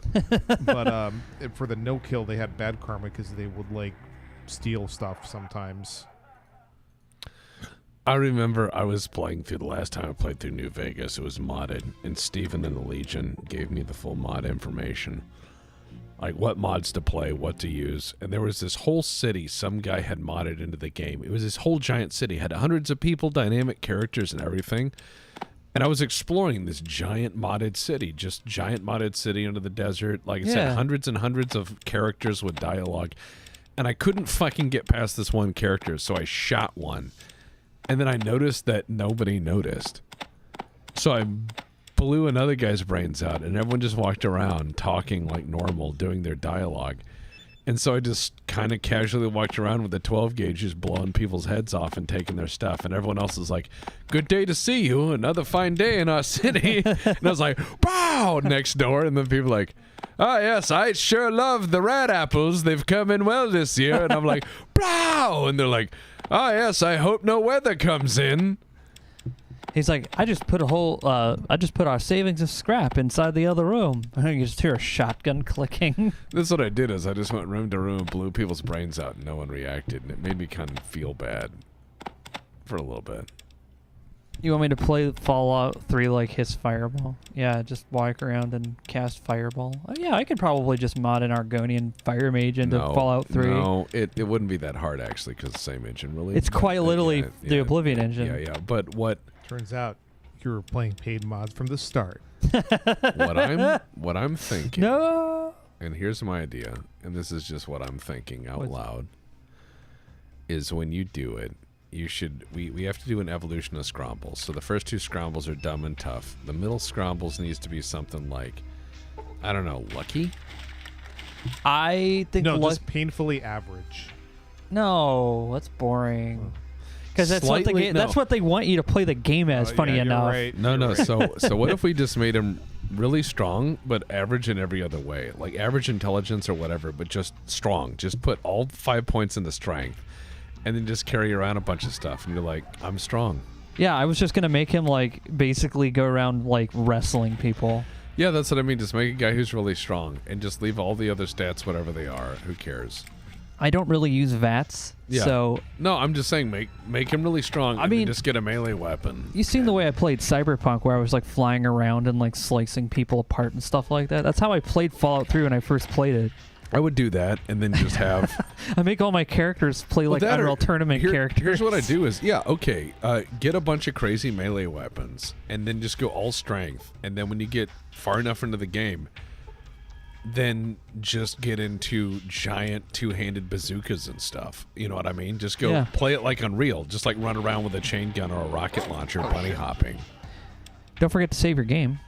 Speaker 2: But for the no-kill, they had bad karma because they would like steal stuff sometimes.
Speaker 3: I remember I was playing through the last time I played through New Vegas. It was modded, and Steven and the Legion gave me the full mod information. Like what mods to play, what to use. And there was this whole city some guy had modded into the game. It was this whole giant city. Had hundreds of people, dynamic characters, and everything. And I was exploring this giant modded city. Just giant modded city under the desert. Like I said, hundreds and hundreds of characters with dialogue. And I couldn't fucking get past this one character, so I shot one. And then I noticed that nobody noticed. So I blew another guy's brains out, and everyone just walked around talking like normal, doing their dialogue. And so I just kind of casually walked around with the 12 gauge, just blowing people's heads off and taking their stuff. And everyone else is like, good day to see you. Another fine day in our city. And I was like, wow, next door. And then people are like, oh, yes, I sure love the red apples. They've come in well this year. And I'm like, wow. And they're like, oh, yes, I hope no weather comes in.
Speaker 1: He's like, I just put our savings of scrap inside the other room. And you just hear a shotgun clicking.
Speaker 3: That's what I did is I just went room to room, blew people's brains out, and no one reacted. And it made me kind of feel bad for a little bit.
Speaker 1: You want me to play Fallout 3 like his Fireball? Yeah, just walk around and cast Fireball. Oh, yeah, I could probably just mod an Argonian Fire Mage into Fallout 3.
Speaker 3: No, it wouldn't be that hard, actually, because the same engine really.
Speaker 1: It's quite literally the Oblivion engine.
Speaker 3: Yeah. But what...
Speaker 2: Turns out you were playing paid mods from the start.
Speaker 3: what I'm thinking...
Speaker 1: No!
Speaker 3: And here's my idea, and this is just what I'm thinking out loud, is when you do it, you should... We have to do an evolution of Scrombles. So the first two Scrombles are dumb and tough. The middle Scrombles needs to be something like, I don't know, lucky?
Speaker 1: I think...
Speaker 2: No, just painfully average.
Speaker 1: No, that's boring. Because that's what they want you to play the game as. Funny enough.
Speaker 2: Right,
Speaker 3: no.
Speaker 2: Right.
Speaker 3: So what if we just made them really strong, but average in every other way, like average intelligence or whatever, but just strong. Just put all 5 points into strength, and then just carry around a bunch of stuff, and you're like, I'm strong.
Speaker 1: Yeah, I was just gonna make him like basically go around like wrestling people.
Speaker 3: Yeah, that's what I mean. Just make a guy who's really strong, and just leave all the other stats whatever they are. Who cares?
Speaker 1: I don't really use Vats,
Speaker 3: Yeah.
Speaker 1: so
Speaker 3: No, I'm just saying make him really strong.
Speaker 1: I
Speaker 3: and then
Speaker 1: mean-
Speaker 3: just get a melee weapon.
Speaker 1: you seen the way I played Cyberpunk, where I was like flying around and like slicing people apart and stuff like that. That's how I played Fallout 3 when I first played it.
Speaker 3: I would do that, and then just have.
Speaker 1: I make all my characters play like
Speaker 3: that or-
Speaker 1: Unreal Tournament characters.
Speaker 3: Here's what I do is, get a bunch of crazy melee weapons, and then just go all strength. And then when you get far enough into the game, then just get into giant two-handed bazookas and stuff. You know what I mean? Just go play it like Unreal. Just like run around with a chain gun or a rocket launcher, bunny hopping.
Speaker 1: Don't forget to save your game.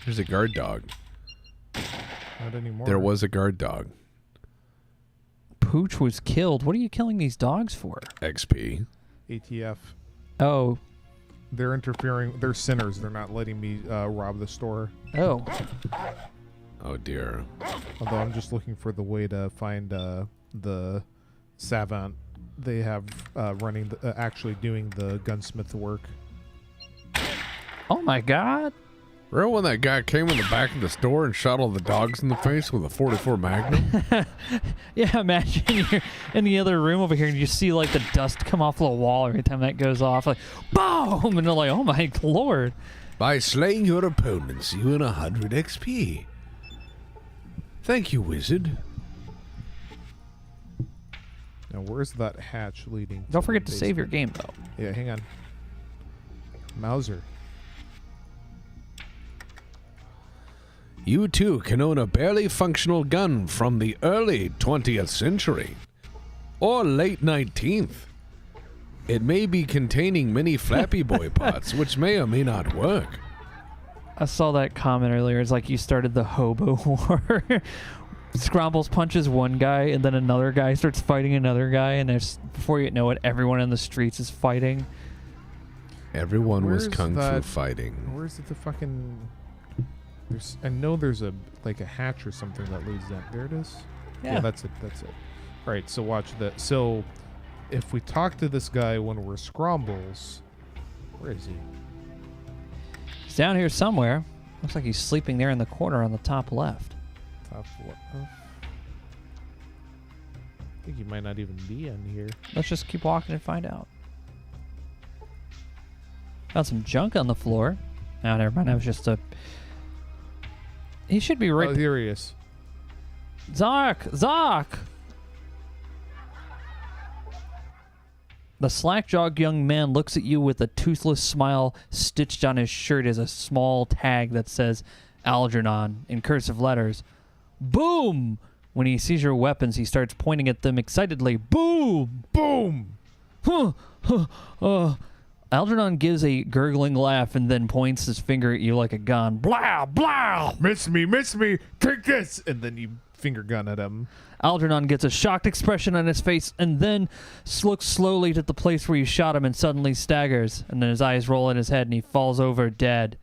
Speaker 3: There's a guard dog.
Speaker 2: Not anymore.
Speaker 3: There was a guard dog.
Speaker 1: Pooch was killed. What are you killing these dogs for?
Speaker 3: XP.
Speaker 2: ATF.
Speaker 1: Oh.
Speaker 2: They're interfering. They're sinners. They're not letting me rob the store.
Speaker 1: Oh.
Speaker 3: Oh dear.
Speaker 2: Although I'm just looking for the way to find the savant they have running, actually doing the gunsmith work.
Speaker 1: Oh my god.
Speaker 3: Remember when that guy came in the back of the store and shot all the dogs in the face with a 44 Magnum?
Speaker 1: Yeah, imagine you're in the other room over here and you see like the dust come off the wall every time that goes off. Like, boom! And they're like, oh my lord.
Speaker 3: By slaying your opponents, you win 100 XP. Thank you, wizard.
Speaker 2: Now, where's that hatch leading?
Speaker 1: Don't forget
Speaker 2: the
Speaker 1: to save your
Speaker 2: basement?
Speaker 1: game though.
Speaker 2: Yeah, hang on. Mauser.
Speaker 3: You too can own a barely functional gun from the early 20th century. Or late 19th. It may be containing many Flappy Boy pots, which may or may not work.
Speaker 1: I saw that comment earlier. It's like you started the hobo war. Scrombles punches one guy, and then another guy starts fighting another guy, and there's, before you know it, everyone in the streets is fighting.
Speaker 3: Everyone was
Speaker 2: Where's
Speaker 3: kung fu
Speaker 2: that-
Speaker 3: fighting.
Speaker 2: Where's the fucking... I know there's a hatch or something that leads down. There it is. Yeah, that's it. All right, so watch that. So if we talk to this guy when we're Scrombles, where is he?
Speaker 1: He's down here somewhere. Looks like he's sleeping there in the corner on the top left.
Speaker 2: Top left. I think he might not even be in here.
Speaker 1: Let's just keep walking and find out. Found some junk on the floor. Oh, never mind. That was just a... He should be right...
Speaker 2: Oh, here he is.
Speaker 1: Zark! The slack-jawed young man looks at you with a toothless smile. Stitched on his shirt is a small tag that says Algernon in cursive letters. Boom! When he sees your weapons, he starts pointing at them excitedly. Boom!
Speaker 2: Boom!
Speaker 1: Algernon gives a gurgling laugh and then points his finger at you like a gun. Blah, blah!
Speaker 2: Miss me! Take this! And then you finger gun at him.
Speaker 1: Algernon gets a shocked expression on his face and then looks slowly to the place where you shot him and suddenly staggers. And then his eyes roll in his head and he falls over dead.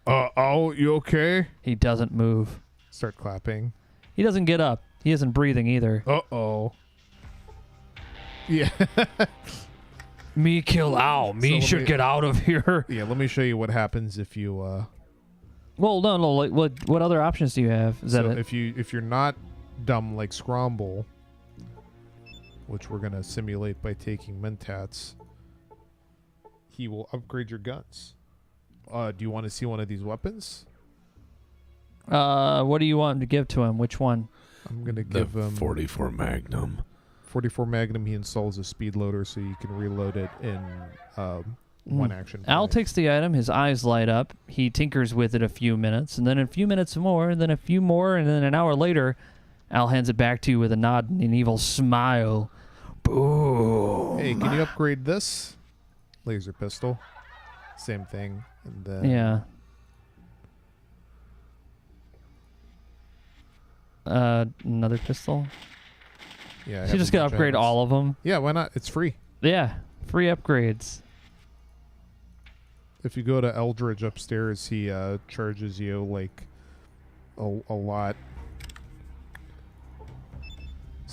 Speaker 2: You okay?
Speaker 1: He doesn't move.
Speaker 2: Start clapping.
Speaker 1: He doesn't get up. He isn't breathing either.
Speaker 2: Uh-oh. Yeah.
Speaker 1: Me kill Al. Me
Speaker 2: So
Speaker 1: should
Speaker 2: let me-
Speaker 1: get out of here.
Speaker 2: Yeah, let me show you what happens if you
Speaker 1: Well, no. Like, what other options do you have? Is that it?
Speaker 2: if you're not dumb like Scromble, which we're gonna simulate by taking mentats, he will upgrade your guns. Do you want to see one of these weapons?
Speaker 1: What do you want to give to him? Which one?
Speaker 2: I'm gonna
Speaker 3: The
Speaker 2: give him
Speaker 3: 44 Magnum.
Speaker 2: 44 Magnum. He installs a speed loader so you can reload it in one action.
Speaker 1: Al
Speaker 2: play.
Speaker 1: takes the item. His eyes light up. He tinkers with it a few minutes, and then a few minutes more, and then a few more, and then an hour later, Al hands it back to you with a nod and an evil smile. Boom.
Speaker 2: Hey, can you upgrade this? Laser pistol. Same thing. And then
Speaker 1: Yeah. Another pistol.
Speaker 2: Yeah. I
Speaker 1: So
Speaker 2: have
Speaker 1: you just
Speaker 2: a
Speaker 1: gotta
Speaker 2: bunch of
Speaker 1: upgrade
Speaker 2: items.
Speaker 1: all of them.
Speaker 2: Yeah, why not? It's free.
Speaker 1: Yeah, free upgrades.
Speaker 2: If you go to Eldridge upstairs, he charges you like a lot.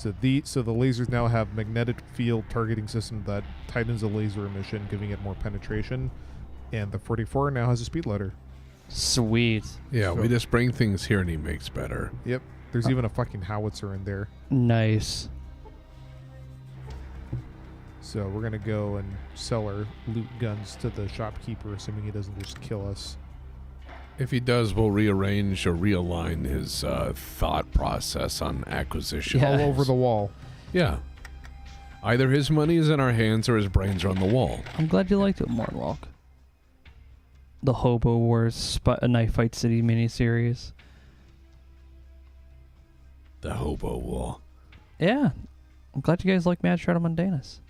Speaker 2: So the lasers now have magnetic field targeting system that tightens the laser emission, giving it more penetration. And the 44 now has a speed loader.
Speaker 1: Sweet.
Speaker 3: Yeah, we just bring things here and he makes better.
Speaker 2: Yep. There's even a fucking howitzer in there.
Speaker 1: Nice.
Speaker 2: So we're going to go and sell our loot guns to the shopkeeper, assuming he doesn't just kill us.
Speaker 3: If he does, we'll rearrange or realign his thought process on acquisition.
Speaker 1: Yeah.
Speaker 2: All over the wall.
Speaker 3: Yeah. Either his money is in our hands or his brains are on the wall.
Speaker 1: I'm glad you liked it, Mortlock. The Hobo Wars a Knife Fight City miniseries.
Speaker 3: The hobo wall.
Speaker 1: Yeah. I'm glad you guys like Mad Shadow Mundanus.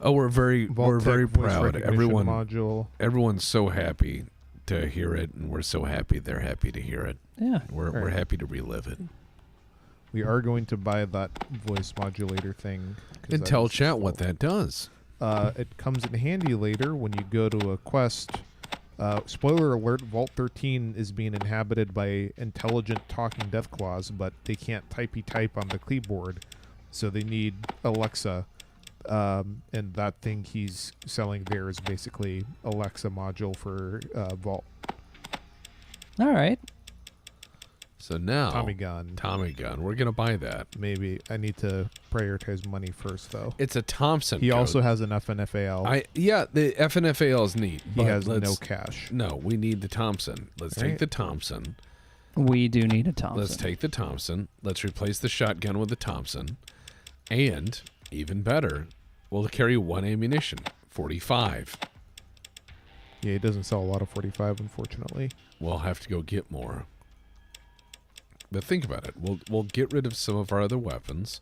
Speaker 3: Oh, we're very
Speaker 2: Vault-Tec voice
Speaker 3: proud.
Speaker 2: recognition module.
Speaker 3: Everyone's so happy to hear it, and we're so happy they're happy to hear it.
Speaker 1: Yeah.
Speaker 3: We're
Speaker 2: Right.
Speaker 3: happy to relive it.
Speaker 2: We are going to buy that voice modulator thing. 'cause
Speaker 3: And
Speaker 2: that
Speaker 3: tell
Speaker 2: is
Speaker 3: chat
Speaker 2: useful.
Speaker 3: what that does.
Speaker 2: It comes in handy later when you go to a quest. Spoiler alert, Vault 13 is being inhabited by intelligent talking deathclaws, but they can't type on the keyboard, so they need Alexa. And that thing he's selling there is basically Alexa module for Vault.
Speaker 1: All right.
Speaker 3: So now,
Speaker 2: Tommy gun.
Speaker 3: Tommy gun. We're gonna buy that.
Speaker 2: Maybe. I need to prioritize money first, though.
Speaker 3: It's a Thompson.
Speaker 2: He
Speaker 3: code.
Speaker 2: also has an FNFAL.
Speaker 3: The FNFAL is neat.
Speaker 2: He
Speaker 3: but
Speaker 2: has no
Speaker 3: let's-
Speaker 2: cash.
Speaker 3: No, we need the Thompson. Let's take
Speaker 2: Right.
Speaker 3: the Thompson.
Speaker 1: We do need a Thompson.
Speaker 3: Let's take the Thompson. Let's replace the shotgun with the Thompson. And, even better, we'll carry one ammunition. 45.
Speaker 2: Yeah, he doesn't sell a lot of 45, unfortunately.
Speaker 3: We'll have to go get more. But think about it. We'll get rid of some of our other weapons.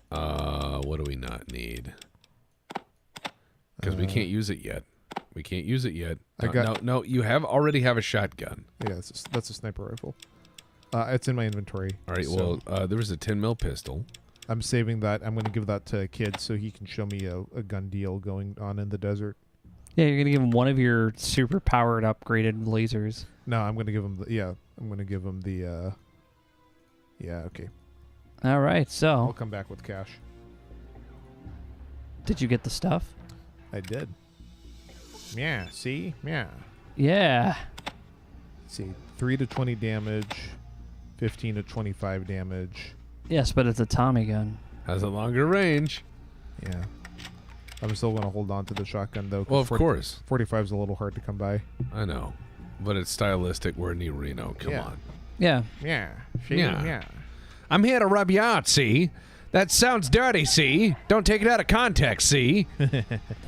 Speaker 3: What do we not need? Because we can't use it yet. We can't use it yet.
Speaker 2: I got-
Speaker 3: No, you already have a shotgun.
Speaker 2: Yeah, that's a sniper rifle. It's in my inventory.
Speaker 3: All right,
Speaker 2: so
Speaker 3: well, there was a 10 mil pistol.
Speaker 2: I'm saving that. I'm going to give that to a kid so he can show me a gun deal going on in the desert.
Speaker 1: Yeah, you're going to give him one of your super powered upgraded lasers.
Speaker 2: No, I'm going to give him I'm going to give him the okay.
Speaker 1: All right,
Speaker 2: I'll
Speaker 1: so
Speaker 2: come back with cash.
Speaker 1: did you get the stuff?
Speaker 2: I did. Yeah, see? Yeah.
Speaker 1: Yeah.
Speaker 2: Let's see. 3 to 20 damage, 15 to 25 damage.
Speaker 1: Yes, but it's a Tommy gun.
Speaker 3: Has a longer range.
Speaker 2: Yeah. I'm still going to hold on to the shotgun, though. 'cause
Speaker 3: Well, of course.
Speaker 2: 45 is a little hard to come by.
Speaker 3: I know. But it's stylistic. We're in New Reno. Come
Speaker 2: Yeah.
Speaker 3: on.
Speaker 1: Yeah.
Speaker 2: Yeah. See?
Speaker 3: Yeah.
Speaker 2: Yeah.
Speaker 3: I'm here to rub you out, see? That sounds dirty, see? Don't take it out of context, see?
Speaker 1: The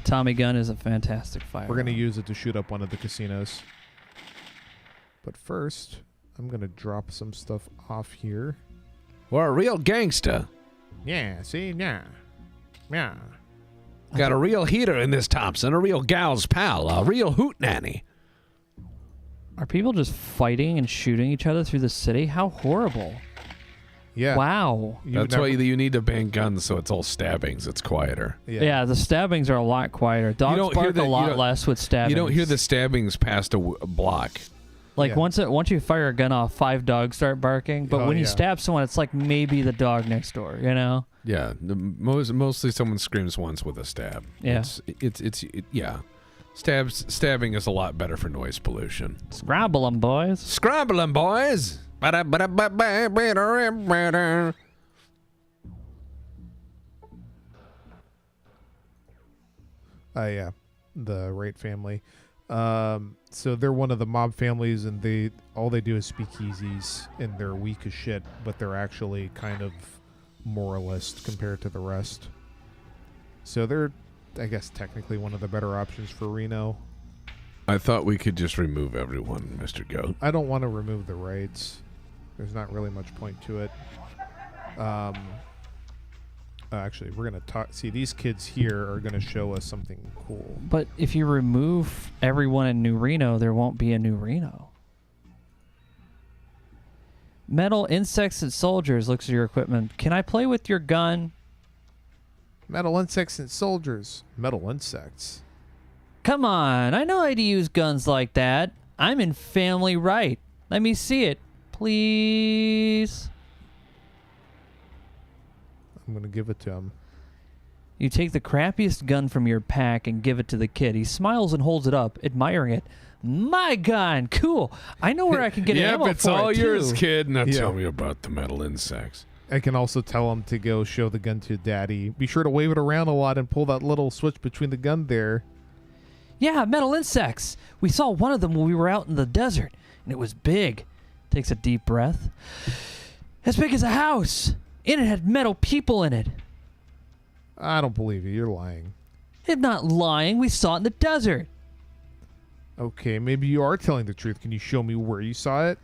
Speaker 1: Tommy gun is a fantastic firearm.
Speaker 2: We're going to use it to shoot up one of the casinos. But first, I'm going to drop some stuff off here.
Speaker 3: We're a real gangster.
Speaker 2: Yeah, see? Yeah. Yeah.
Speaker 3: Got a real heater in this Thompson, a real gal's pal, a real hootenanny.
Speaker 1: Are people just fighting and shooting each other through the city? How horrible.
Speaker 2: Yeah.
Speaker 1: Wow.
Speaker 3: That's why you need to ban guns so it's all stabbings. It's quieter.
Speaker 1: Yeah. The stabbings are a lot quieter. Dogs
Speaker 3: don't hear
Speaker 1: bark
Speaker 3: the-
Speaker 1: a
Speaker 3: you
Speaker 1: lot
Speaker 3: don't-
Speaker 1: less with stabbings.
Speaker 3: You don't hear the stabbings past a block.
Speaker 1: Like
Speaker 2: Yeah.
Speaker 1: once you fire a gun off, 5 dogs start barking. But
Speaker 2: Oh,
Speaker 1: when you
Speaker 2: yeah.
Speaker 1: stab someone, it's like maybe the dog next door. You know?
Speaker 3: Yeah, mostly someone screams once with a stab.
Speaker 1: Yeah.
Speaker 3: Yeah. Stabbing is a lot better for noise pollution.
Speaker 1: Scrabble 'em, boys.
Speaker 3: Scramble 'em, boys.
Speaker 2: Yeah. The Wright family. So they're one of the mob families, and all they do is speakeasies, and they're weak as shit, but they're actually kind of moralist compared to the rest. So they're, I guess, technically one of the better options for Reno.
Speaker 3: I thought we could just remove everyone, Mr. Goat.
Speaker 2: I don't want to remove the Wrights. There's not really much point to it. Actually, we're going to talk. See, these kids here are going to show us something cool.
Speaker 1: But if you remove everyone in New Reno, there won't be a New Reno. Metal insects and soldiers looks at your equipment. Can I play with your gun?
Speaker 2: Metal insects and soldiers. Metal insects.
Speaker 1: Come on, I know how to use guns like that. I'm in family right. Let me see it, please.
Speaker 2: I'm going to give it to him.
Speaker 1: You take the crappiest gun from your pack and give it to the kid. He smiles and holds it up, admiring it. My gun, cool. I know where I can get ammo for it,
Speaker 3: it's all yours,
Speaker 1: too.
Speaker 3: kid. Now
Speaker 2: Yeah.
Speaker 3: tell me about the metal insects.
Speaker 2: I can also tell him to go show the gun to Daddy. Be sure to wave it around a lot and pull that little switch between the gun there.
Speaker 1: Yeah, metal insects. We saw one of them when we were out in the desert, and it was big. Takes a deep breath. As big as a house. And it had metal people in it.
Speaker 2: I don't believe you. You're lying.
Speaker 1: I'm not lying. We saw it in the desert.
Speaker 2: Okay, maybe you are telling the truth. Can you show me where you saw it?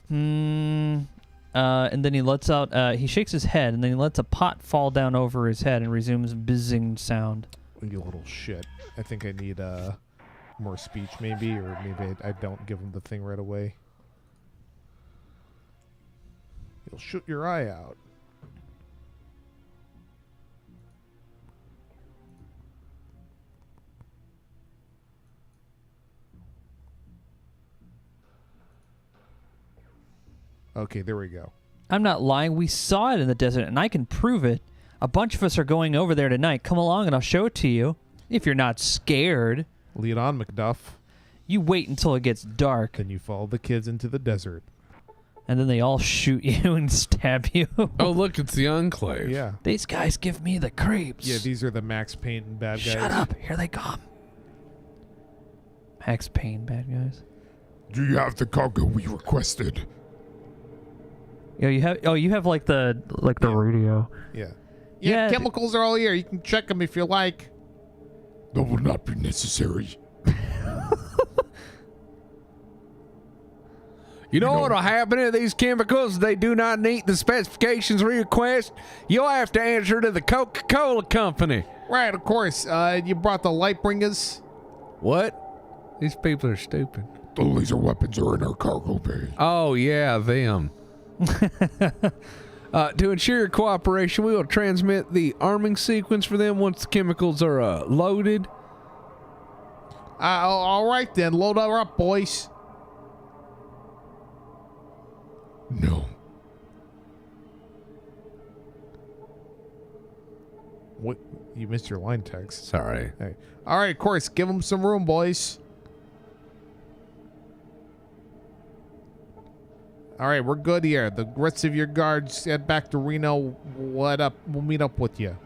Speaker 1: And then he lets out, he shakes his head, and then he lets a pot fall down over his head and resumes buzzing sound.
Speaker 2: You little shit. I think I need more speech maybe, or maybe I don't give him the thing right away. You'll shoot your eye out. Okay, there we go.
Speaker 1: I'm not lying. We saw it in the desert, and I can prove it. A bunch of us are going over there tonight. Come along, and I'll show it to you. If you're not scared.
Speaker 2: Lead on, Macduff.
Speaker 1: You wait until it gets dark.
Speaker 2: Then you follow the kids into the desert.
Speaker 1: And then they all shoot you and stab you.
Speaker 3: Oh, look, it's the Enclave.
Speaker 2: Yeah.
Speaker 1: These guys give me the creeps.
Speaker 2: Yeah, these are the Max Payne and bad guys.
Speaker 1: Shut up. Here they come. Max Payne bad guys.
Speaker 5: Do you have the cargo we requested?
Speaker 1: You have like the radio.
Speaker 2: Yeah.
Speaker 1: Yeah,
Speaker 2: Chemicals are all here. You can check them if you like.
Speaker 5: That will not be necessary.
Speaker 3: You know what'll happen to these chemicals if they do not meet the specifications we request? You'll have to answer to the Coca-Cola company.
Speaker 2: Right, of course. You brought the light bringers.
Speaker 3: What? These people are stupid.
Speaker 5: The laser weapons are in our cargo bay.
Speaker 3: Oh, yeah, them. To ensure your cooperation, we will transmit the arming sequence for them once the chemicals are loaded.
Speaker 2: All right then. Load her up, boys.
Speaker 5: No.
Speaker 2: What? You missed your line text.
Speaker 3: Sorry.
Speaker 2: Hey. All right, of course. Give them some room, boys. All right, we're good here. The rest of your guards head back to Reno. What up? We'll meet up with you.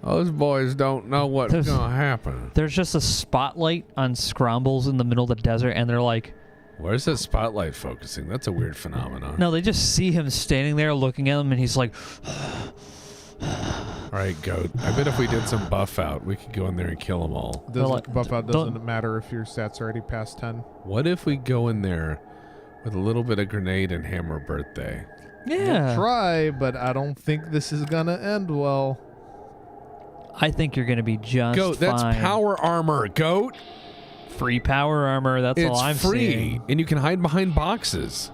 Speaker 3: Those boys don't know what's going to happen.
Speaker 1: There's just a spotlight on SCROMBLES in the middle of the desert, and they're like,
Speaker 3: Where's that spotlight focusing? That's a weird phenomenon.
Speaker 1: no, they just see him standing there looking at them, and he's like,
Speaker 3: All right, Goat. I bet if we did some buff out, we could go in there and kill them all.
Speaker 2: Buff out
Speaker 1: don't-
Speaker 2: doesn't matter if your stats are already past 10.
Speaker 3: What if we go in there with a little bit of grenade and hammer birthday?
Speaker 1: yeah.
Speaker 2: Try, but I don't think this is gonna end well.
Speaker 1: I think you're going to be just
Speaker 3: Goat, that's
Speaker 1: fine.
Speaker 3: power armor, Goat.
Speaker 1: Free power armor, that's all I'm
Speaker 3: It's free,
Speaker 1: seeing.
Speaker 3: and you can hide behind boxes.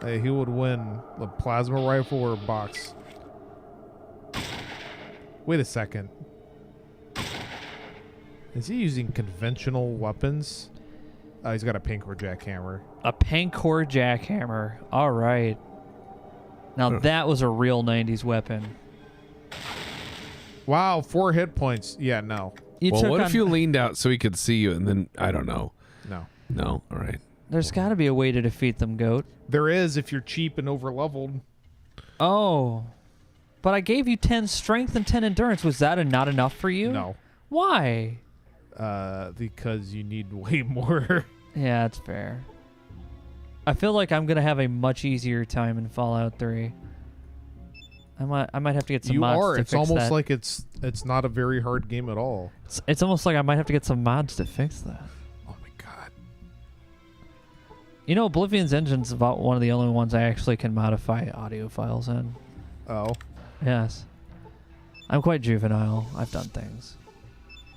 Speaker 2: Hey, who would win, a plasma rifle or a box? Wait a second. Is he using conventional weapons? Oh, he's got a Pancor jackhammer.
Speaker 1: A Pancor jackhammer. All right. Now that was a real 90s weapon.
Speaker 2: Wow, 4 hit points. Yeah, no.
Speaker 1: You
Speaker 3: Well,
Speaker 1: took
Speaker 3: what
Speaker 1: on,
Speaker 3: if you leaned out so he could see you, and then, I don't know.
Speaker 2: No.
Speaker 3: No, all right.
Speaker 1: There's got to be a way to defeat them, Goat.
Speaker 2: There is if you're cheap and overleveled.
Speaker 1: Oh. But I gave you 10 strength and 10 endurance. Was that not enough for you?
Speaker 2: No.
Speaker 1: Why?
Speaker 2: Because you need way more.
Speaker 1: Yeah, that's fair. I feel like I'm going to have a much easier time in Fallout 3. I might have to get some
Speaker 2: You
Speaker 1: mods
Speaker 2: are.
Speaker 1: to
Speaker 2: It's
Speaker 1: fix
Speaker 2: almost
Speaker 1: that.
Speaker 2: like it's not a very hard game at all.
Speaker 1: It's almost like I might have to get some mods to fix that.
Speaker 2: Oh my god.
Speaker 1: You know, Oblivion's engine's about one of the only ones I actually can modify audio files in.
Speaker 2: Oh.
Speaker 1: Yes. I'm quite juvenile. I've done things.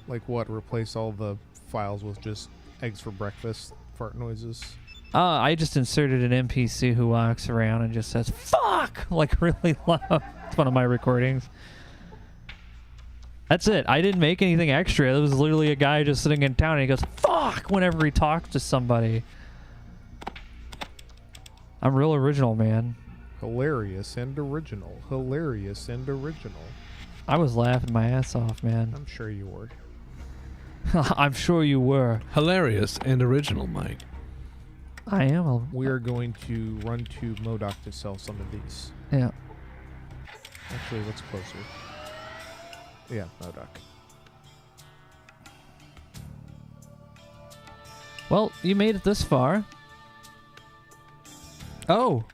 Speaker 2: Like what? Replace all the files with just eggs for breakfast, fart noises.
Speaker 1: I just inserted an NPC who walks around and just says, fuck! Like really loud. It's one of my recordings. That's it. I didn't make anything extra. It was literally a guy just sitting in town and he goes, fuck! Whenever he talks to somebody. I'm real original, man.
Speaker 2: Hilarious and original. Hilarious and original.
Speaker 1: I was laughing my ass off, man.
Speaker 2: I'm sure you were.
Speaker 1: I'm sure you were.
Speaker 3: Hilarious and original, Mike.
Speaker 1: I am.
Speaker 2: We are going to run to Modoc to sell some of these.
Speaker 1: Yeah.
Speaker 2: Actually, what's closer? Yeah, Modoc.
Speaker 1: Well, you made it this far. Oh.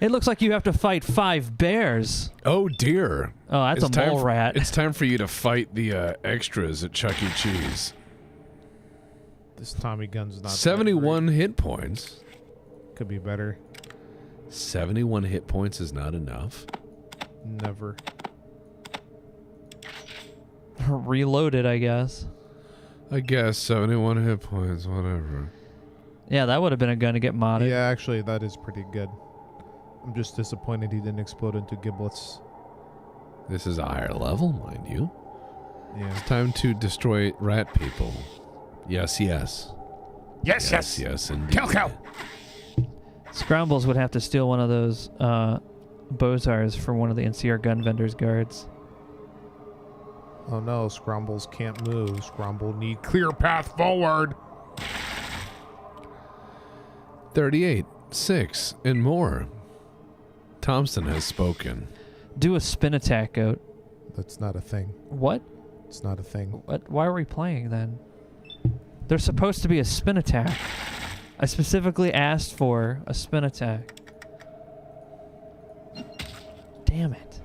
Speaker 1: It looks like you have to fight 5 bears.
Speaker 3: Oh dear.
Speaker 1: Oh, that's
Speaker 3: It's
Speaker 1: a
Speaker 3: time
Speaker 1: mole
Speaker 3: for-
Speaker 1: rat.
Speaker 3: It's time for you to fight the extras at Chuck E. Cheese.
Speaker 2: This Tommy gun's not that
Speaker 3: 71 hit points.
Speaker 2: great. Could be better.
Speaker 3: 71 hit points is not enough.
Speaker 2: Never.
Speaker 1: Reloaded, I guess.
Speaker 3: I guess 71 hit points, whatever.
Speaker 1: Yeah, that would have been a gun to get modded.
Speaker 2: Yeah, actually, that is pretty good. I'm just disappointed he didn't explode into giblets.
Speaker 3: This is a higher level, mind you.
Speaker 2: Yeah.
Speaker 3: It's time to destroy rat people. Yes, yes.
Speaker 5: Yes, yes.
Speaker 3: Yes, indeed.
Speaker 5: Kill.
Speaker 1: Scrombles would have to steal one of those Bozars from one of the NCR gun vendors' guards.
Speaker 2: Oh no, Scrombles can't move. Scromble need
Speaker 5: Clear path forward.
Speaker 3: 38, 6, and more. Thompson has spoken.
Speaker 1: Do a spin attack, Goat.
Speaker 2: That's not a thing.
Speaker 1: What?
Speaker 2: It's not a thing.
Speaker 1: What? Why are we playing then? There's supposed to be a spin attack. I specifically asked for a spin attack. Damn it.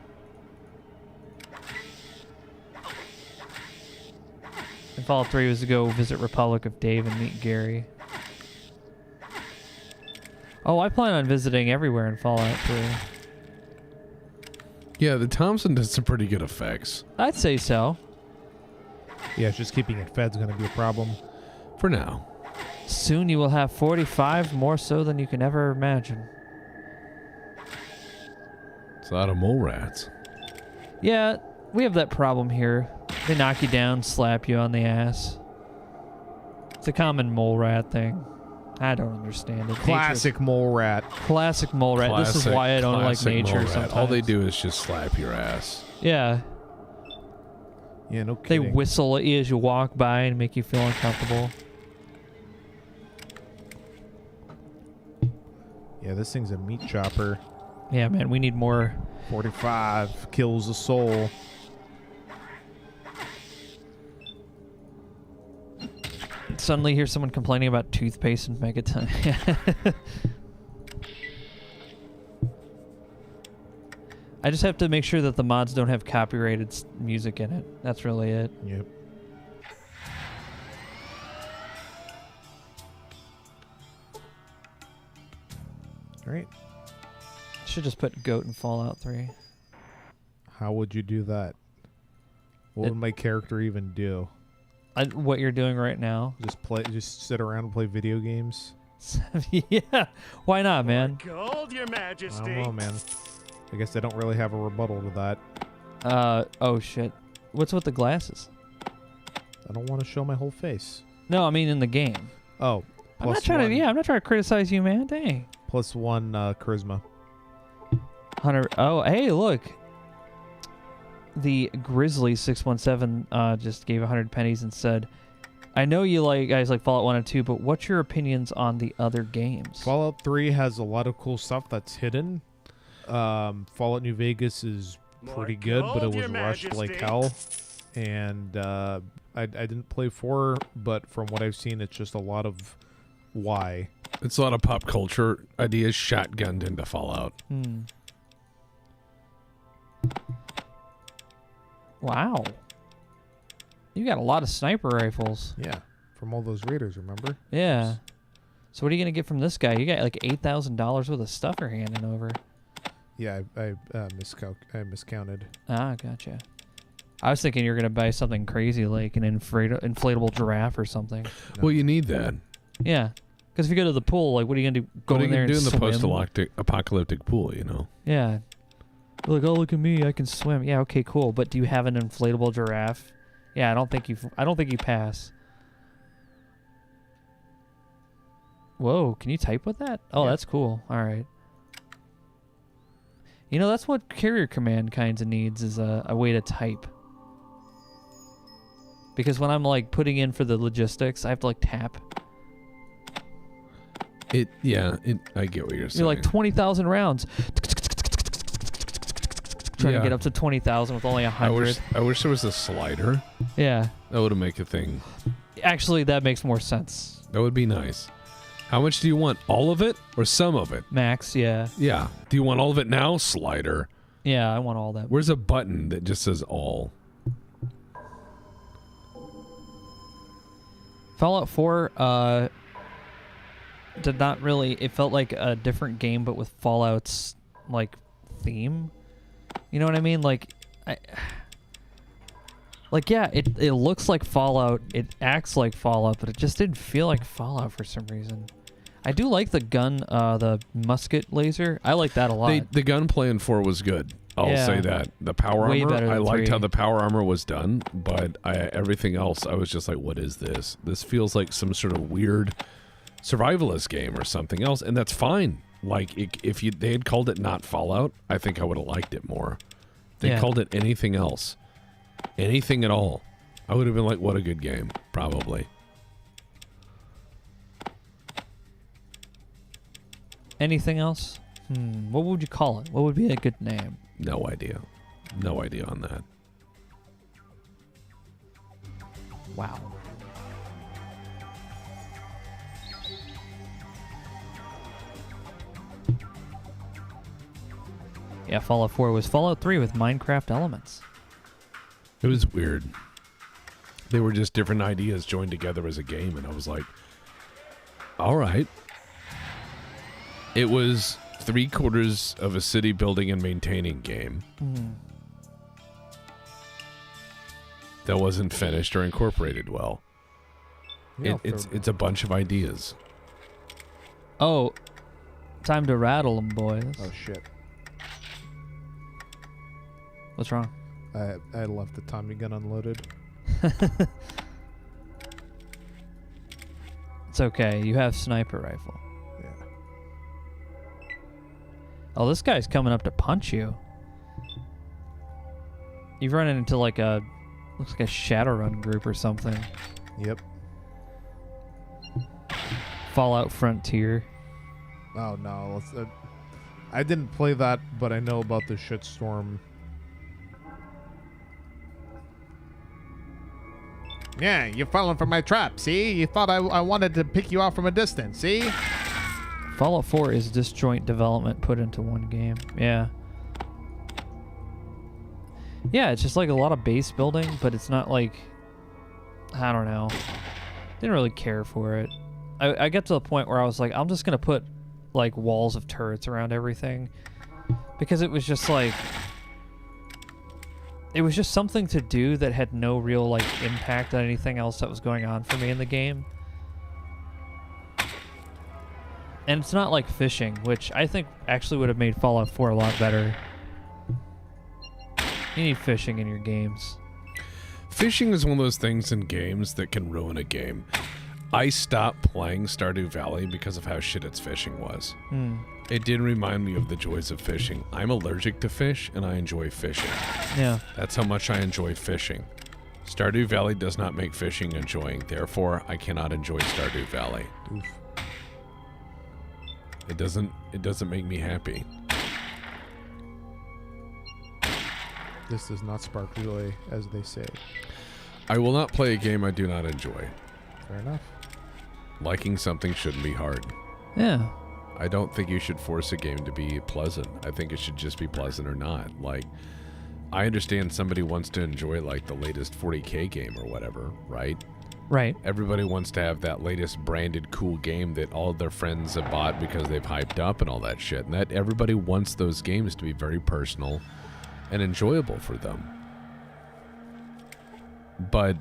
Speaker 1: And Fallout 3 was to go visit Republic of Dave and meet Gary. Oh, I plan on visiting everywhere in Fallout 3.
Speaker 3: Yeah, the Thompson does some pretty good effects.
Speaker 1: I'd say so.
Speaker 2: Yeah, it's just keeping it fed's gonna be a problem.
Speaker 3: For now.
Speaker 1: Soon you will have 45, more so than you can ever imagine.
Speaker 3: It's a lot of mole rats.
Speaker 1: Yeah, we have that problem here. They knock you down, slap you on the ass. It's a common mole rat thing. I don't understand it.
Speaker 2: Classic mole rat.
Speaker 1: Classic mole rat. This is why I don't like
Speaker 3: classic
Speaker 1: nature
Speaker 3: mole rat.
Speaker 1: sometimes.
Speaker 3: All they do is just slap your ass.
Speaker 1: Yeah.
Speaker 2: Yeah, no
Speaker 1: They
Speaker 2: kidding.
Speaker 1: whistle at you as you walk by and make you feel uncomfortable.
Speaker 2: Yeah, this thing's a meat chopper.
Speaker 1: Yeah, man, we need more.
Speaker 2: 45 kills a soul.
Speaker 1: Suddenly hear someone complaining about toothpaste and Megaton. I just have to make sure that the mods don't have copyrighted music in it. That's really it.
Speaker 2: Yep. Alright.
Speaker 1: Should just put goat in Fallout 3.
Speaker 2: How would you do that? What would my character even do?
Speaker 1: What you're doing right now.
Speaker 2: Just sit around and play video games?
Speaker 1: Yeah, why not, man?
Speaker 4: Gold, Your
Speaker 2: I
Speaker 4: Majesty.
Speaker 2: don't know, man. I guess I don't really have a rebuttal to that.
Speaker 1: Oh shit. What's with the glasses?
Speaker 2: I don't want to show my whole face.
Speaker 1: No, I mean in the game.
Speaker 2: Oh,
Speaker 1: I'm not trying to. I'm not trying to criticize you, man. Dang.
Speaker 2: +1 charisma.
Speaker 1: 100. Oh, hey, look. The Grizzly 617 just gave 100 pennies and said, "I know you guys like Fallout 1 and 2, but what's your opinions on the other games?"
Speaker 2: Fallout 3 has a lot of cool stuff that's hidden. Fallout New Vegas is pretty good, but it
Speaker 4: gold,
Speaker 2: was
Speaker 4: Your
Speaker 2: rushed like
Speaker 4: Majesty.
Speaker 2: hell. And I didn't play 4, but from what I've seen, it's just a lot of why.
Speaker 3: It's a lot of pop culture ideas shotgunned into Fallout.
Speaker 1: Wow. You got a lot of sniper rifles.
Speaker 2: Yeah, from all those raiders, remember?
Speaker 1: Yeah. So what are you gonna get from this guy? You got like $8,000 worth of stuff you're handing over.
Speaker 2: Yeah, I miscounted.
Speaker 1: Ah, gotcha. I was thinking you're gonna buy something crazy like an inflatable giraffe or something.
Speaker 2: No.
Speaker 3: Well, you need that.
Speaker 1: Yeah. Because if you go to the pool, like, what are you gonna do? Go
Speaker 3: What are
Speaker 1: in
Speaker 3: you
Speaker 1: there
Speaker 3: going to
Speaker 1: and
Speaker 3: do in the
Speaker 1: swim?
Speaker 3: post-apocalyptic pool, you know?
Speaker 1: Yeah. You're like, oh, look at me, I can swim. Yeah, okay, cool. But do you have an inflatable giraffe? Yeah, I don't think you pass. Whoa, can you type with that? Oh,
Speaker 2: Yeah.
Speaker 1: that's cool. All right. You know, that's what carrier command kinds of needs is a way to type. Because when I'm like putting in for the logistics, I have to like tap.
Speaker 3: I get what you're saying.
Speaker 1: You're like 20,000 rounds. Trying to get up to 20,000 with only 100.
Speaker 3: I wish there was a slider.
Speaker 1: Yeah.
Speaker 3: That would make a thing.
Speaker 1: Actually, that makes more sense.
Speaker 3: That would be nice. How much do you want? All of it or some of it?
Speaker 1: Max, yeah.
Speaker 3: Yeah. Do you want all of it now? Slider.
Speaker 1: Yeah, I want all that.
Speaker 3: Where's a button that just says all?
Speaker 1: Fallout 4 did not really... It felt like a different game, but with Fallout's, like, theme. You know what I mean? Like, yeah, it looks like Fallout. It acts like Fallout, but it just didn't feel like Fallout for some reason. I do like the gun, the musket laser. I like that a lot.
Speaker 3: The gunplay in 4 was good. I'll say that. The power
Speaker 1: Way
Speaker 3: armor,
Speaker 1: better than
Speaker 3: I liked
Speaker 1: 3.
Speaker 3: how the power armor was done, but everything else, I was just like, what is this? This feels like some sort of weird survivalist game or something else, and that's fine. Like, if they had called it not Fallout, I think I would have liked it more. They called it anything else. Anything at all. I would have been like, what a good game. Probably.
Speaker 1: Anything else? What would you call it? What would be a good name?
Speaker 3: No idea. No idea on that.
Speaker 1: Wow. Yeah, Fallout 4 was Fallout 3 with Minecraft elements.
Speaker 3: It was weird. They were just different ideas joined together as a game, and I was like, all right. It was 3/4 of a city building and maintaining game that wasn't finished or incorporated well. It's a bunch of ideas.
Speaker 1: Oh, time to rattle them, boys.
Speaker 2: Oh shit!
Speaker 1: What's wrong?
Speaker 2: I left the Tommy gun unloaded.
Speaker 1: It's okay. You have sniper rifle.
Speaker 2: Yeah.
Speaker 1: Oh, this guy's coming up to punch you. You've run into like looks like a Shadowrun group or something.
Speaker 2: Yep.
Speaker 1: Fallout Frontier.
Speaker 2: Oh no, I didn't play that, but I know about the shitstorm. Yeah, you're falling for my trap, see? You thought I wanted to pick you off from a distance, see?
Speaker 1: Fallout 4 is disjoint development put into one game. Yeah. Yeah, it's just like a lot of base building, but it's not like... I don't know. Didn't really care for it. I got to the point where I was like, I'm just going to put like walls of turrets around everything. Because it was just like... It was just something to do that had no real like impact on anything else that was going on for me in the game. And it's not like fishing, which I think actually would have made Fallout 4 a lot better. You need fishing in your games.
Speaker 3: Fishing is one of those things in games that can ruin a game. I stopped playing Stardew Valley because of how shit its fishing was. It did remind me of the joys of fishing. I'm allergic to fish, and I enjoy fishing.
Speaker 1: Yeah.
Speaker 3: That's how much I enjoy fishing. Stardew Valley does not make fishing enjoying. Therefore, I cannot enjoy Stardew Valley.
Speaker 2: Oof.
Speaker 3: It doesn't make me happy.
Speaker 2: This does not spark joy, as they say.
Speaker 3: I will not play a game I do not enjoy.
Speaker 2: Fair enough.
Speaker 3: Liking something shouldn't be hard.
Speaker 1: Yeah.
Speaker 3: I don't think you should force a game to be pleasant. I think it should just be pleasant or not. Like, I understand somebody wants to enjoy, like, the latest 40K game or whatever, right?
Speaker 1: Right.
Speaker 3: Everybody wants to have that latest branded cool game that all of their friends have bought because they've hyped up and all that shit. And that everybody wants those games to be very personal and enjoyable for them. But,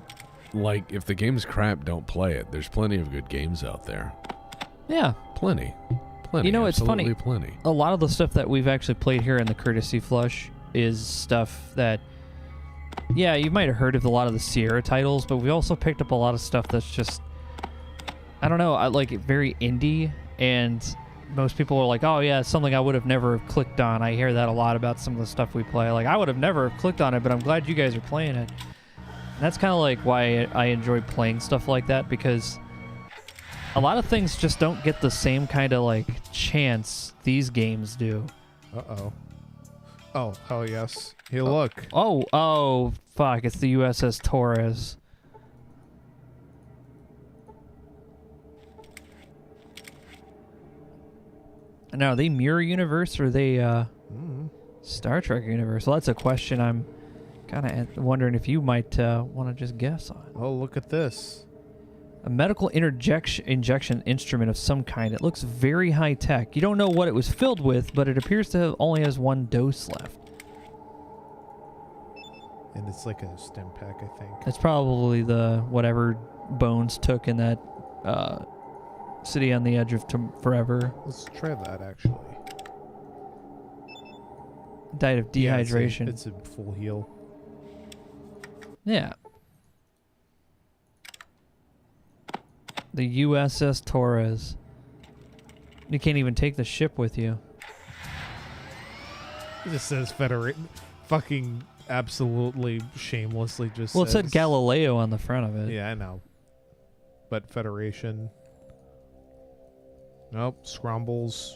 Speaker 3: like, if the game's crap, don't play it. There's plenty of good games out there.
Speaker 1: Yeah.
Speaker 3: Plenty.
Speaker 1: You know, it's funny.
Speaker 3: Plenty.
Speaker 1: A lot of the stuff that we've actually played here in the Courtesy Flush is stuff that, yeah, you might have heard of a lot of the Sierra titles, but we also picked up a lot of stuff that's just, I don't know, I like it very indie, and most people are like, oh yeah, it's something I would have never clicked on. I hear that a lot about some of the stuff we play. Like, I would have never clicked on it, but I'm glad you guys are playing it. And that's kind of like why I enjoy playing stuff like that, because a lot of things just don't get the same kind of like chance these games do.
Speaker 2: Uh-oh. Oh, hell yes. Hey, look.
Speaker 1: Oh, fuck, it's the USS Torres. Now, are they Mirror Universe or are they Star Trek Universe? Well, that's a question I'm kind of wondering if you might want to just guess on.
Speaker 2: Oh, look at this.
Speaker 1: A medical injection instrument of some kind. It looks very high tech. You don't know what it was filled with, but it appears to have only has one dose left.
Speaker 2: And it's like a stim pack, I think.
Speaker 1: It's probably the whatever Bones took in that city on the edge of Forever.
Speaker 2: Let's try that, actually.
Speaker 1: Died of dehydration.
Speaker 2: Yeah, it's a full heal.
Speaker 1: Yeah. The USS Torres. You can't even take the ship with you.
Speaker 2: It just says Federation. Fucking absolutely shamelessly just
Speaker 1: Well, it
Speaker 2: says,
Speaker 1: said Galileo on the front of it.
Speaker 2: Yeah, I know. But Federation. Nope. Scrombles.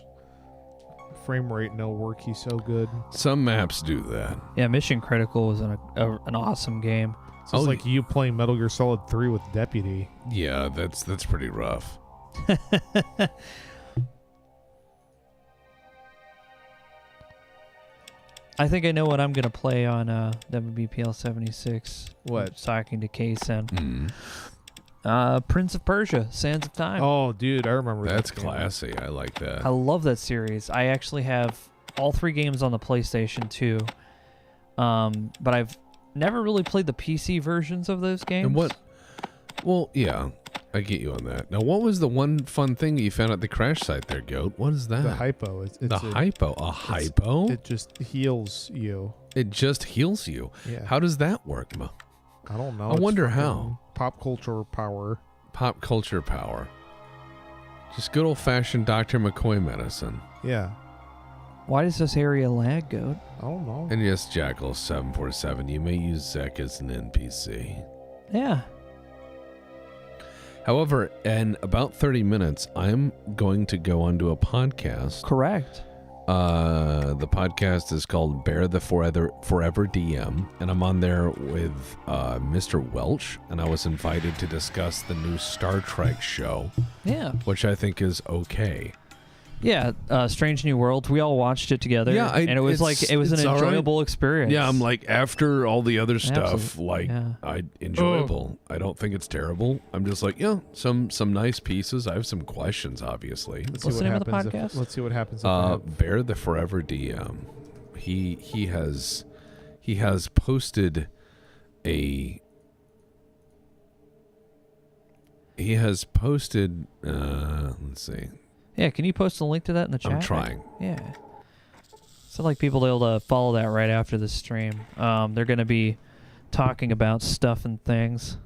Speaker 2: Frame rate no work. He's so good.
Speaker 3: Some maps do that.
Speaker 1: Yeah, Mission Critical was an awesome game.
Speaker 2: So it's like you playing Metal Gear Solid 3 with Deputy.
Speaker 3: Yeah, that's pretty rough.
Speaker 1: I think I know what I'm going to play on WBPL 76.
Speaker 2: What?
Speaker 1: Talking to Kaysen. Prince of Persia, Sands of Time.
Speaker 2: Oh, dude, I remember that.
Speaker 3: That's
Speaker 2: game.
Speaker 3: classy. I like that.
Speaker 1: I love that series. I actually have all 3 games on the PlayStation 2. But I've never really played the PC versions of those games.
Speaker 3: And what? Well, yeah, I get you on that. Now, what was the one fun thing you found at the crash site there, Goat? What is that?
Speaker 2: The hypo. It's
Speaker 3: the hypo. A hypo?
Speaker 2: It just heals you.
Speaker 3: It just heals you.
Speaker 2: Yeah.
Speaker 3: How does that work, Ma?
Speaker 2: I don't know.
Speaker 3: I wonder how.
Speaker 2: Pop culture power.
Speaker 3: Pop culture power. Just good old-fashioned Dr. McCoy medicine.
Speaker 2: Yeah.
Speaker 1: Why does this area lag, Goat?
Speaker 2: I don't know.
Speaker 3: And yes, Jackal 747, you may use Zek as an NPC.
Speaker 1: Yeah.
Speaker 3: However, in about 30 minutes, I'm going to go onto a podcast.
Speaker 1: Correct.
Speaker 3: The podcast is called Bear the Forever DM, and I'm on there with Mr. Welch, and I was invited to discuss the new Star Trek show.
Speaker 1: Yeah.
Speaker 3: Which I think is okay.
Speaker 1: Yeah, Strange New Worlds. We all watched it together.
Speaker 3: Yeah,
Speaker 1: and it was an enjoyable experience.
Speaker 3: Yeah, I'm like, after all the other stuff,
Speaker 1: Absolutely.
Speaker 3: enjoyable. I don't think it's terrible. I'm just like, yeah, some nice pieces. I have some questions, obviously.
Speaker 1: What's the name of the podcast?
Speaker 2: Let's see what happens. If
Speaker 3: Bear the Forever DM. He has posted a. He has posted. Let's see.
Speaker 1: Yeah, can you post a link to that in the chat?
Speaker 3: I'm trying.
Speaker 1: Yeah. So I'd like people to be able to follow that right after the stream. They're going to be talking about stuff and things.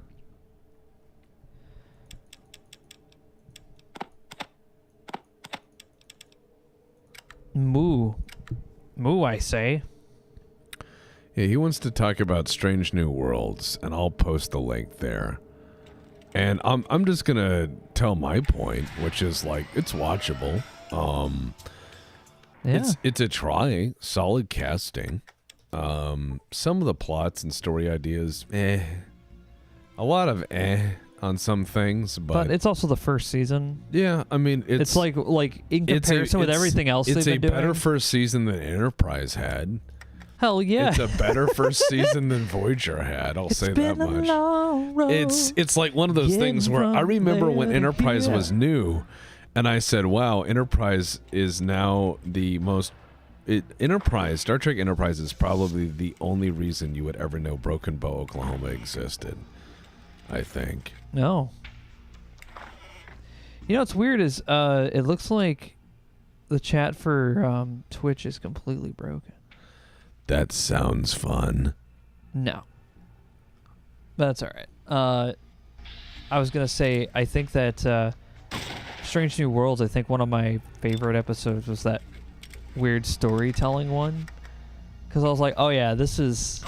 Speaker 1: Moo, I say.
Speaker 3: Yeah, he wants to talk about Strange New Worlds, and I'll post the link there. And I'm just gonna tell my point, which is like it's watchable. It's a try, solid casting. Some of the plots and story ideas, a lot of on some things, but
Speaker 1: it's also the first season.
Speaker 3: Yeah, I mean
Speaker 1: it's like in comparison with everything else they've been doing.
Speaker 3: It's a better first season than Enterprise had.
Speaker 1: Hell yeah.
Speaker 3: It's a better first season than Voyager had, I'll say that much. It's like one of those things where I remember when Enterprise was new, and I said, wow, Enterprise is now the most... Star Trek Enterprise is probably the only reason you would ever know Broken Bow, Oklahoma existed, I think.
Speaker 1: No. You know what's weird is it looks like the chat for Twitch is completely broken.
Speaker 3: That sounds fun.
Speaker 1: No. But that's all right. I was going to say, I think that Star Strange New Worlds, I think one of my favorite episodes was that weird storytelling one. Because I was like, oh yeah, this is...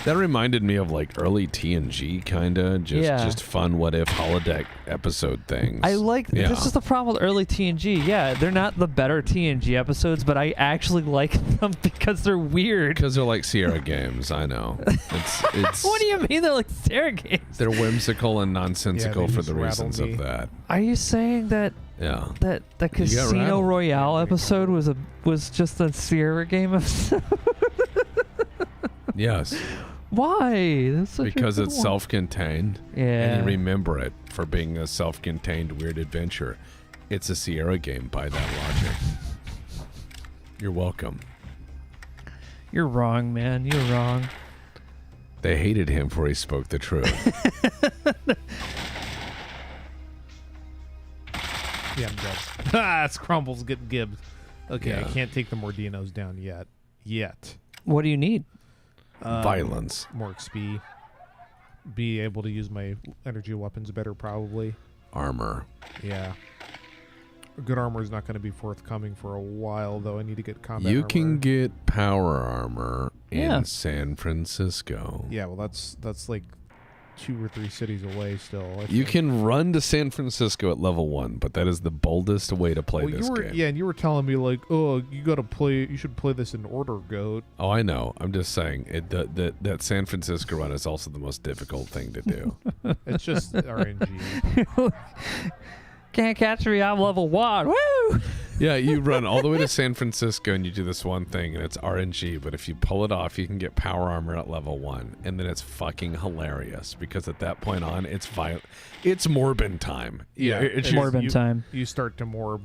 Speaker 3: That reminded me of like early TNG, kinda. Just fun what if holodeck episode things.
Speaker 1: I like... This is the problem with early TNG. Yeah, they're not the better TNG episodes, but I actually like them because they're weird.
Speaker 3: Because they're like Sierra games, I know. It's
Speaker 1: What do you mean they're like Sierra games?
Speaker 3: They're whimsical and nonsensical
Speaker 2: Yeah, they
Speaker 3: for
Speaker 2: just
Speaker 3: the
Speaker 2: rattle
Speaker 3: reasons
Speaker 2: me.
Speaker 3: of that.
Speaker 1: Are you saying that
Speaker 3: Yeah.
Speaker 1: that Casino
Speaker 3: rattled.
Speaker 1: Royale episode was just a Sierra game episode?
Speaker 3: Yes.
Speaker 1: Why? That's such a
Speaker 3: Because
Speaker 1: good
Speaker 3: it's
Speaker 1: one.
Speaker 3: self-contained.
Speaker 1: Yeah.
Speaker 3: And you remember it for being a self-contained weird adventure. It's a Sierra game by that logic. You're welcome.
Speaker 1: You're wrong, man. You're wrong.
Speaker 3: They hated him for he spoke the truth.
Speaker 2: Yeah, I'm dead. Ah, Scrumbles getting gibbed. Okay, I
Speaker 3: Yeah.
Speaker 2: can't take the Mordinos down yet.
Speaker 1: What do you need?
Speaker 3: Violence.
Speaker 2: More XP. Be able to use my energy weapons better, probably.
Speaker 3: Armor.
Speaker 2: Yeah. Good armor is not going to be forthcoming for a while, though. I need to get combat
Speaker 3: You
Speaker 2: armor.
Speaker 3: can get power armor
Speaker 1: Yeah.
Speaker 3: in San Francisco.
Speaker 2: Yeah, well, that's like 2 or 3 cities away still. I
Speaker 3: You
Speaker 2: think.
Speaker 3: can run to San Francisco at level 1, but that is the boldest way to play
Speaker 2: Well,
Speaker 3: this
Speaker 2: you were,
Speaker 3: game.
Speaker 2: yeah, and you were telling me like, oh, you should play this in order, goat.
Speaker 3: Oh, I know. I'm just saying that San Francisco run is also the most difficult thing to do.
Speaker 2: It's just RNG.
Speaker 1: Can't catch me. I'm level 1. Woo!
Speaker 3: Yeah, you run all the way to San Francisco and you do this one thing and it's RNG, but if you pull it off, you can get power armor at level 1, and then it's fucking hilarious because at that point on, it's Morbin time.
Speaker 2: Yeah,
Speaker 3: it's
Speaker 2: it is.
Speaker 1: Morbin time.
Speaker 2: You start to morb.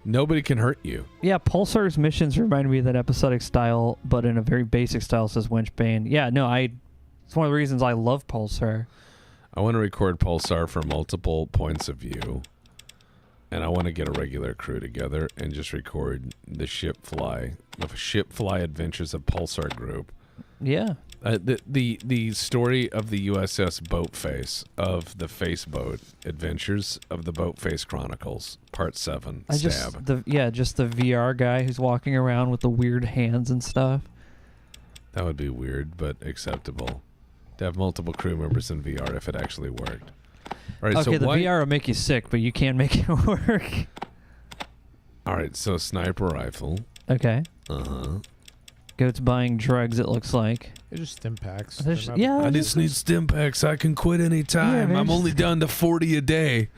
Speaker 3: Nobody can hurt you.
Speaker 1: Yeah, Pulsar's missions remind me of that episodic style, but in a very basic style, says Winchbane. Yeah, no, it's one of the reasons I love Pulsar.
Speaker 3: I want to record Pulsar from multiple points of view. And I want to get a regular crew together and just record the Shipfly Adventures of Pulsar group.
Speaker 1: Yeah.
Speaker 3: The story of the USS Boatface, of the Face Boat Adventures of the Boatface Chronicles, Part 7, Stab.
Speaker 1: Just the VR guy who's walking around with the weird hands and stuff.
Speaker 3: That would be weird, but acceptable. To have multiple crew members in VR if it actually worked. All right,
Speaker 1: Okay,
Speaker 3: so
Speaker 1: the VR will make you sick, but you can make it work.
Speaker 3: All right, so sniper rifle.
Speaker 1: Okay.
Speaker 3: Uh-huh.
Speaker 1: Goat's buying drugs, it looks like.
Speaker 2: It's just stim packs.
Speaker 1: There's-
Speaker 2: They're not-
Speaker 1: yeah.
Speaker 3: I just need stim packs. I can quit any time.
Speaker 1: man,
Speaker 3: I'm
Speaker 1: just-
Speaker 3: only down to 40 a day.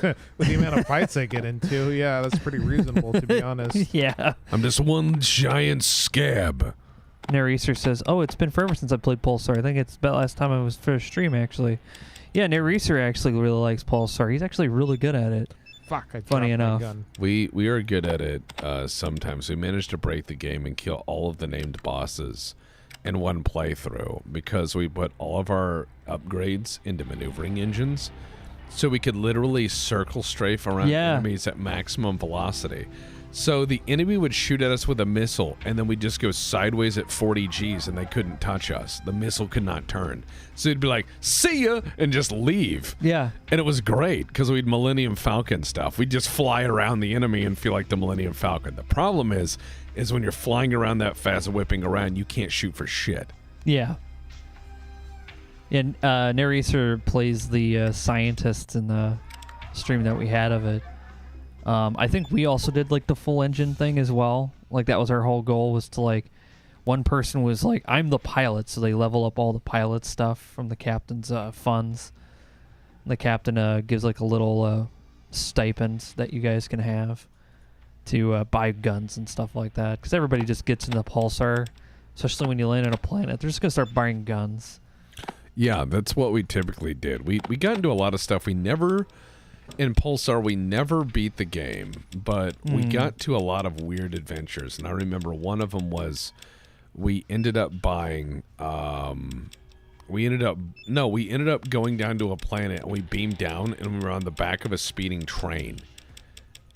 Speaker 2: With the amount of fights I get into, yeah, that's pretty reasonable, to be honest.
Speaker 1: Yeah.
Speaker 3: I'm just one giant scab.
Speaker 1: Naresar says, oh, it's been forever since I played Pulsar. I think it's about last time I was for a stream, actually. Yeah, Naresar actually really likes Pulsar. He's actually really good at it.
Speaker 2: Fuck, I
Speaker 1: Funny
Speaker 2: dropped my
Speaker 1: enough.
Speaker 2: gun.
Speaker 3: We are good at it sometimes. We managed to break the game and kill all of the named bosses in one playthrough because we put all of our upgrades into maneuvering engines, so we could literally circle strafe around enemies at maximum velocity. So the enemy would shoot at us with a missile, and then we'd just go sideways at 40 Gs, and they couldn't touch us. The missile could not turn. So it'd be like, see ya, and just leave.
Speaker 1: Yeah.
Speaker 3: And it was great, because we'd Millennium Falcon stuff. We'd just fly around the enemy and feel like the Millennium Falcon. The problem is when you're flying around that fast, whipping around, you can't shoot for shit.
Speaker 1: Yeah. And Naresar plays the scientist in the stream that we had of it. I think we also did like the full engine thing as well. Like that was our whole goal, was to like, one person was like, I'm the pilot, so they level up all the pilot stuff from the captain's funds. The captain gives like a little stipend that you guys can have to buy guns and stuff like that. Because everybody just gets into Pulsar, especially when you land on a planet. They're just going to start buying guns.
Speaker 3: Yeah, that's what we typically did. We got into a lot of stuff. In Pulsar, we never beat the game, but we got to a lot of weird adventures. And I remember one of them was we ended up buying... We ended up going down to a planet, and we beamed down, and we were on the back of a speeding train.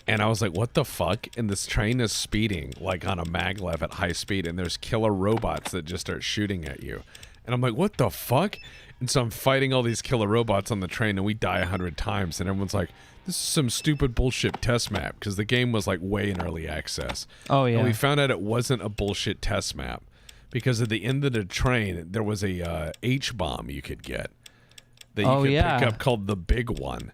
Speaker 3: And I was like, what the fuck? And this train is speeding, like on a maglev at high speed, and there's killer robots that just start shooting at you. And I'm like, what the fuck? And so I'm fighting all these killer robots on the train, and we die 100 times. And everyone's like, this is some stupid bullshit test map, because the game was like way in early access.
Speaker 1: Oh, yeah.
Speaker 3: And we found out it wasn't a bullshit test map, because at the end of the train, there was a H-bomb you could get that you could pick up called the Big One.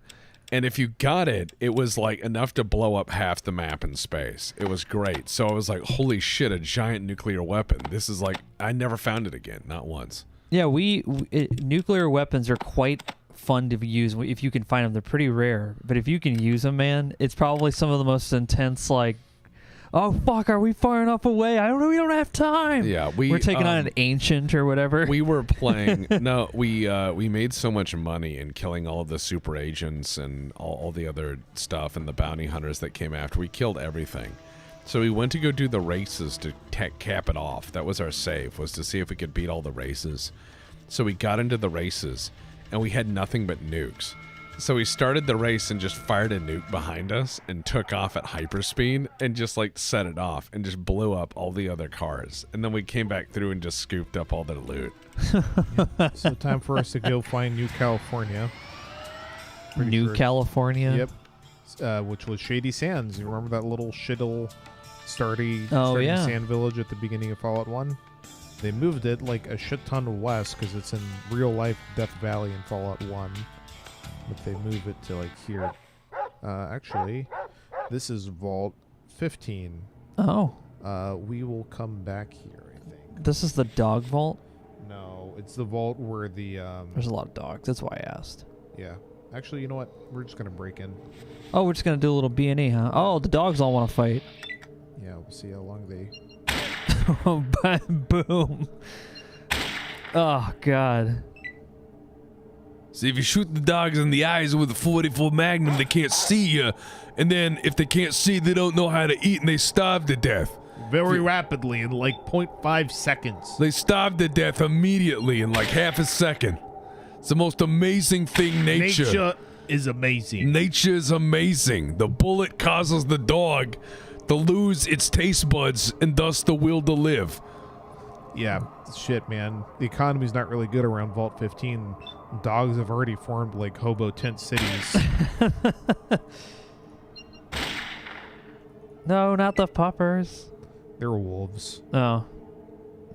Speaker 3: And if you got it, it was like enough to blow up half the map in space. It was great. So I was like, holy shit, a giant nuclear weapon. This is like, I never found it again, not once.
Speaker 1: Yeah, nuclear weapons are quite fun to use if you can find them. They're pretty rare, but if you can use them, man, it's probably some of the most intense, like, oh fuck, are we far enough away? We don't have time.
Speaker 3: Yeah,
Speaker 1: we're taking on an ancient or whatever.
Speaker 3: We were playing. No, we made so much money in killing all of the super agents and all the other stuff and the bounty hunters that came after. We killed everything. So we went to go do the races to cap it off. That was our save, was to see if we could beat all the races. So we got into the races, and we had nothing but nukes. So we started the race and just fired a nuke behind us and took off at hyperspeed and just like set it off and just blew up all the other cars. And then we came back through and just scooped up all their loot.
Speaker 2: So time for us to go find New California.
Speaker 1: New California?
Speaker 2: Yep. Which was Shady Sands. You remember that little shittle starting sand village at the beginning of Fallout 1? They moved it like a shit ton west because it's in real life Death Valley in Fallout 1. But they move it to like here. Actually, this is Vault 15.
Speaker 1: Oh.
Speaker 2: We will come back here, I think.
Speaker 1: This is the dog vault?
Speaker 2: No, it's the vault where the...
Speaker 1: There's a lot of dogs. That's why I asked.
Speaker 2: Yeah. Actually, you know what? We're just going to break in.
Speaker 1: Oh, we're just going to do a little B&E, huh? Oh, the dogs all want to fight.
Speaker 2: Yeah, we'll see how long they...
Speaker 1: Boom. Oh, God.
Speaker 3: See, if you shoot the dogs in the eyes with a 44 Magnum, they can't see you. And then if they can't see, they don't know how to eat and they starve to death.
Speaker 2: Very rapidly in like 0.5 seconds.
Speaker 3: They starve to death immediately in like half a second. It's the most amazing thing, nature.
Speaker 2: Nature is amazing.
Speaker 3: Nature is amazing. The bullet causes the dog to lose its taste buds and thus the will to live.
Speaker 2: Yeah, shit, man. The economy's not really good around Vault 15. Dogs have already formed like hobo tent cities.
Speaker 1: No, not the puppers.
Speaker 2: They're wolves.
Speaker 1: Oh.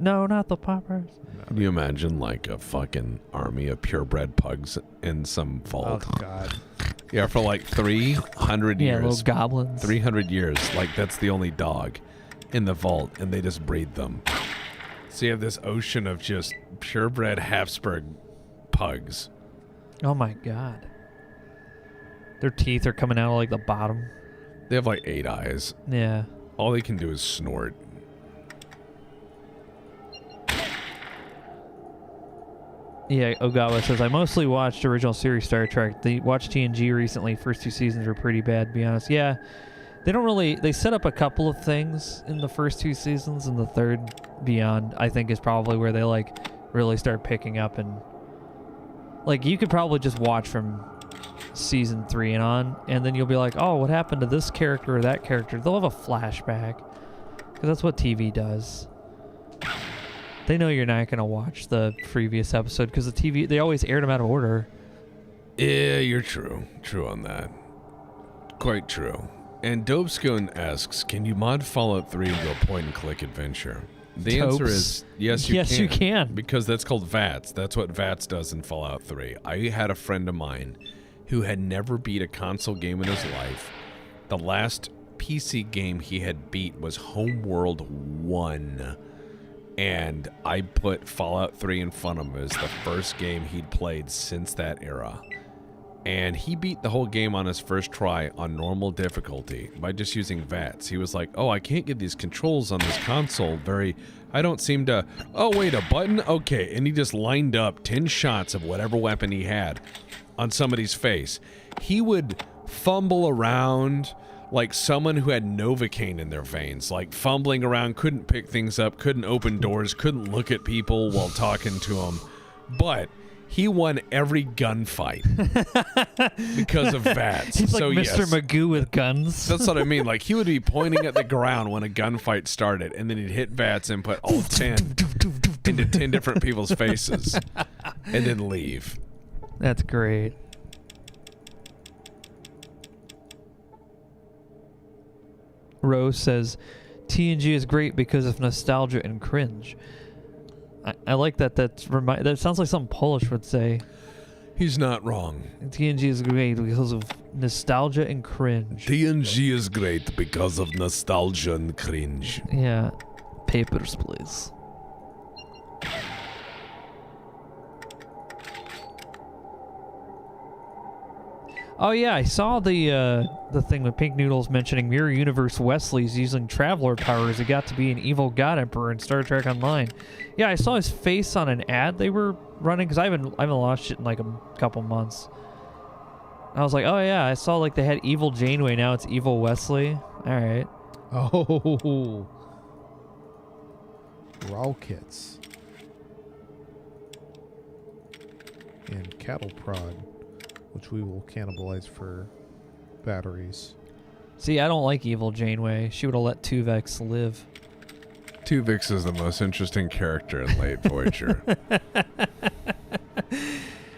Speaker 1: No, not the puppers.
Speaker 3: Can you imagine like a fucking army of purebred pugs in some vault?
Speaker 2: Oh, God.
Speaker 3: Yeah, for like 300 years.
Speaker 1: Yeah, little goblins.
Speaker 3: 300 years. Like, that's the only dog in the vault, and they just breed them. So you have this ocean of just purebred Habsburg pugs.
Speaker 1: Oh, my God. Their teeth are coming out of, like, the bottom.
Speaker 3: They have, like, 8 eyes.
Speaker 1: Yeah.
Speaker 3: All they can do is snort.
Speaker 1: Yeah, Ogawa says, I mostly watched original series Star Trek. They watched TNG recently. First 2 seasons were pretty bad, to be honest. Yeah, they don't really... They set up a couple of things in the first 2 seasons, and the third, Beyond, I think is probably where they, like, really start picking up. And, like, you could probably just watch from season 3 and on, and then you'll be like, oh, what happened to this character or that character? They'll have a flashback, because that's what TV does. They know you're not going to watch the previous episode because the TV, they always aired them out of order.
Speaker 3: Yeah, you're true. True on that. Quite true. And Dopescone asks, can you mod Fallout 3 into a point-and-click adventure? The answer is yes, you can.
Speaker 1: Yes, you can.
Speaker 3: Because that's called Vats. That's what Vats does in Fallout 3. I had a friend of mine who had never beat a console game in his life. The last PC game he had beat was Homeworld 1. And I put Fallout 3 in front of him as the first game he'd played since that era. And he beat the whole game on his first try on normal difficulty by just using VATS. He was like, oh, I can't get these controls on this console I don't seem to... Oh, wait, a button? Okay. And he just lined up 10 shots of whatever weapon he had on somebody's face. He would fumble around like someone who had Novocaine in their veins, like fumbling around, couldn't pick things up, couldn't open doors, couldn't look at people while talking to them. But he won every gunfight because of VATS.
Speaker 1: He's like
Speaker 3: so,
Speaker 1: Mr.
Speaker 3: yes,
Speaker 1: Magoo with guns.
Speaker 3: that's what I mean. Like, he would be pointing at the ground when a gunfight started, and then he'd hit VATS and put all 10. into 10 different people's faces and then leave.
Speaker 1: That's great. Rose says, TNG is great because of nostalgia and cringe. I like that. That sounds like something Polish would say.
Speaker 3: He's not wrong.
Speaker 1: TNG is great because of nostalgia and cringe.
Speaker 3: TNG is great because of nostalgia and cringe.
Speaker 1: Yeah. Papers, please. Oh yeah, I saw the thing with Pink Noodles mentioning Mirror Universe Wesley's using Traveler powers. He got to be an evil god emperor in Star Trek Online. Yeah, I saw his face on an ad they were running because I haven't watched it in like a couple months. I was like, oh yeah, I saw like they had Evil Janeway. Now it's Evil Wesley. All right.
Speaker 2: Oh, raw kits and cattle prod, which we will cannibalize for batteries.
Speaker 1: See, I don't like Evil Janeway. She would have let Tuvix live.
Speaker 3: Tuvix is the most interesting character in late Voyager.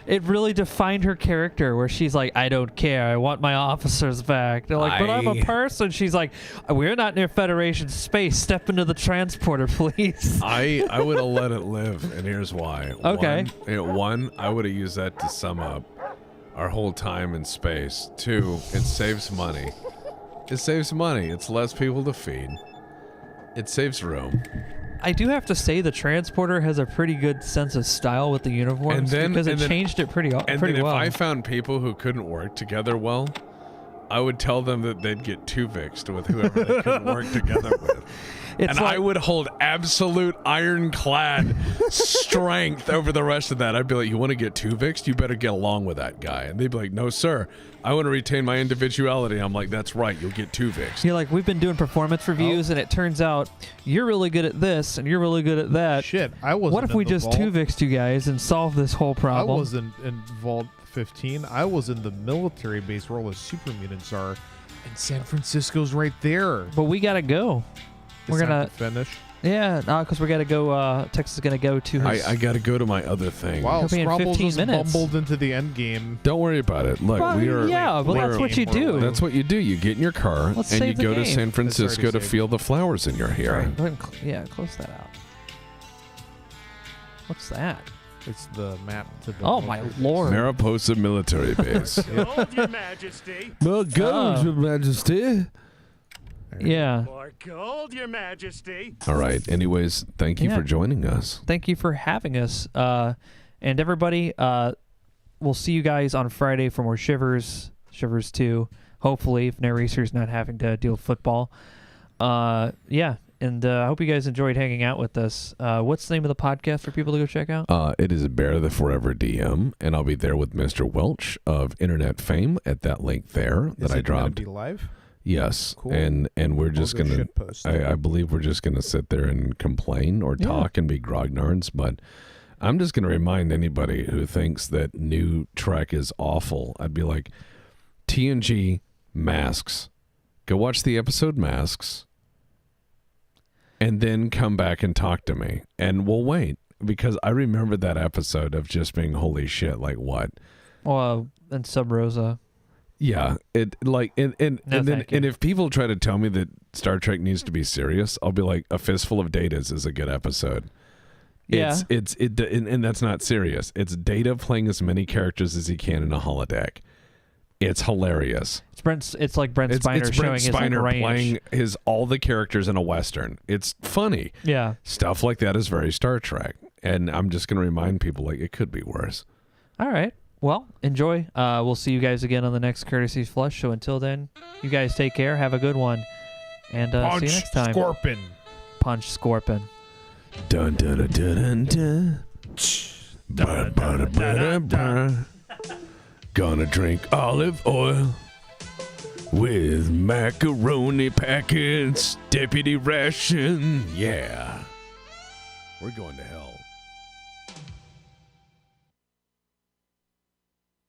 Speaker 1: It really defined her character where she's like, I don't care. I want my officers back. They're like, but I'm a person. She's like, we're not near Federation space. Step into the transporter, please.
Speaker 3: I would have let it live, and here's why.
Speaker 1: Okay.
Speaker 3: One, I would have used that to sum up our whole time in space. 2, it saves money. It saves money. It's less people to feed. It saves room.
Speaker 1: I do have to say the transporter has a pretty good sense of style with the uniforms because it changed it pretty well.
Speaker 3: And then if I found people who couldn't work together well, I would tell them that they'd get Tuvixed with whoever they couldn't work together with. I would hold absolute ironclad strength over the rest of that. I'd be like, you want to get Tuvixed? You better get along with that guy. And they'd be like, no, sir. I want to retain my individuality. I'm like, that's right. You'll get Tuvixed.
Speaker 1: You're like, we've been doing performance reviews, and it turns out you're really good at this, and you're really good at that.
Speaker 2: Shit, I wasn't.
Speaker 1: What if we just Tuvixed you guys and solve this whole problem?
Speaker 2: I wasn't in Vault 15. I was in the military base where all the super mutants are, and San Francisco's right there.
Speaker 1: But we gotta go. We're gonna
Speaker 2: finish.
Speaker 1: Yeah, because we gotta go. Texas is gonna go to.
Speaker 3: I gotta go to my other thing.
Speaker 2: Wow,
Speaker 1: He'll be in
Speaker 2: SCROMBLES
Speaker 1: 15
Speaker 2: just
Speaker 1: minutes.
Speaker 2: bumbled into the end game.
Speaker 3: Don't worry about it. Look,
Speaker 1: Well,
Speaker 3: we are.
Speaker 1: yeah, but that's what you do.
Speaker 3: That's what you do. You get in your car
Speaker 1: Let's
Speaker 3: and you
Speaker 1: save the
Speaker 3: go to
Speaker 1: game.
Speaker 3: San Francisco to
Speaker 2: saved.
Speaker 3: feel the flowers in your hair.
Speaker 1: Go ahead and close that out. What's that?
Speaker 2: It's the map to the.
Speaker 1: Oh my lord!
Speaker 3: Mariposa Military Base.
Speaker 4: Gold, Your Majesty.
Speaker 3: Well,
Speaker 1: gold,
Speaker 3: Your Majesty.
Speaker 1: Yeah.
Speaker 4: More gold, Your Majesty.
Speaker 3: All right. Anyways, thank you
Speaker 1: Yeah.
Speaker 3: for joining us.
Speaker 1: Thank you for having us. And everybody, we'll see you guys on Friday for more Shivers 2. Hopefully, if Naresar's not having to deal with football. Yeah. And I hope you guys enjoyed hanging out with us. What's the name of the podcast for people to go check out?
Speaker 3: It is Bear the Forever DM, and I'll be there with Mr. Welch of Internet Fame at that link there that I dropped.
Speaker 2: Be live?
Speaker 3: Yes,
Speaker 2: Cool.
Speaker 3: and we're just
Speaker 2: We'll go
Speaker 3: gonna.
Speaker 2: shitpost.
Speaker 3: I believe we're just gonna sit there and complain or talk and be grognards. But I'm just gonna remind anybody who thinks that new Trek is awful. I'd be like, TNG Masks. Go watch the episode Masks, and then come back and talk to me, and we'll wait because I remember that episode of just being holy shit. Like what?
Speaker 1: Well, and Sub Rosa.
Speaker 3: Yeah, it like and
Speaker 1: No,
Speaker 3: then
Speaker 1: thank you.
Speaker 3: and if people try to tell me that Star Trek needs to be serious, I'll be like, A Fistful of Datas is a good episode.
Speaker 1: Yeah.
Speaker 3: And that's not serious. It's Data playing as many characters as he can in a holodeck. It's hilarious.
Speaker 1: It's like Brent Spiner
Speaker 3: it's
Speaker 1: showing
Speaker 3: Brent
Speaker 1: his
Speaker 3: Spiner
Speaker 1: like, range.
Speaker 3: playing all the characters in a Western. It's funny.
Speaker 1: Yeah.
Speaker 3: Stuff like that is very Star Trek. And I'm just going to remind people, like, it could be worse.
Speaker 1: All right. Well, enjoy. We'll see you guys again on the next Courtesy Flush. So until then, you guys take care. Have a good one. And see
Speaker 2: Punch
Speaker 1: you next time.
Speaker 2: Scorpion.
Speaker 1: Punch Scorpion.
Speaker 3: Dun dun dun dun dun. Ba, ba, da, ba, da, ba. Gonna drink olive oil with macaroni packets, deputy ration. Yeah, we're going to hell.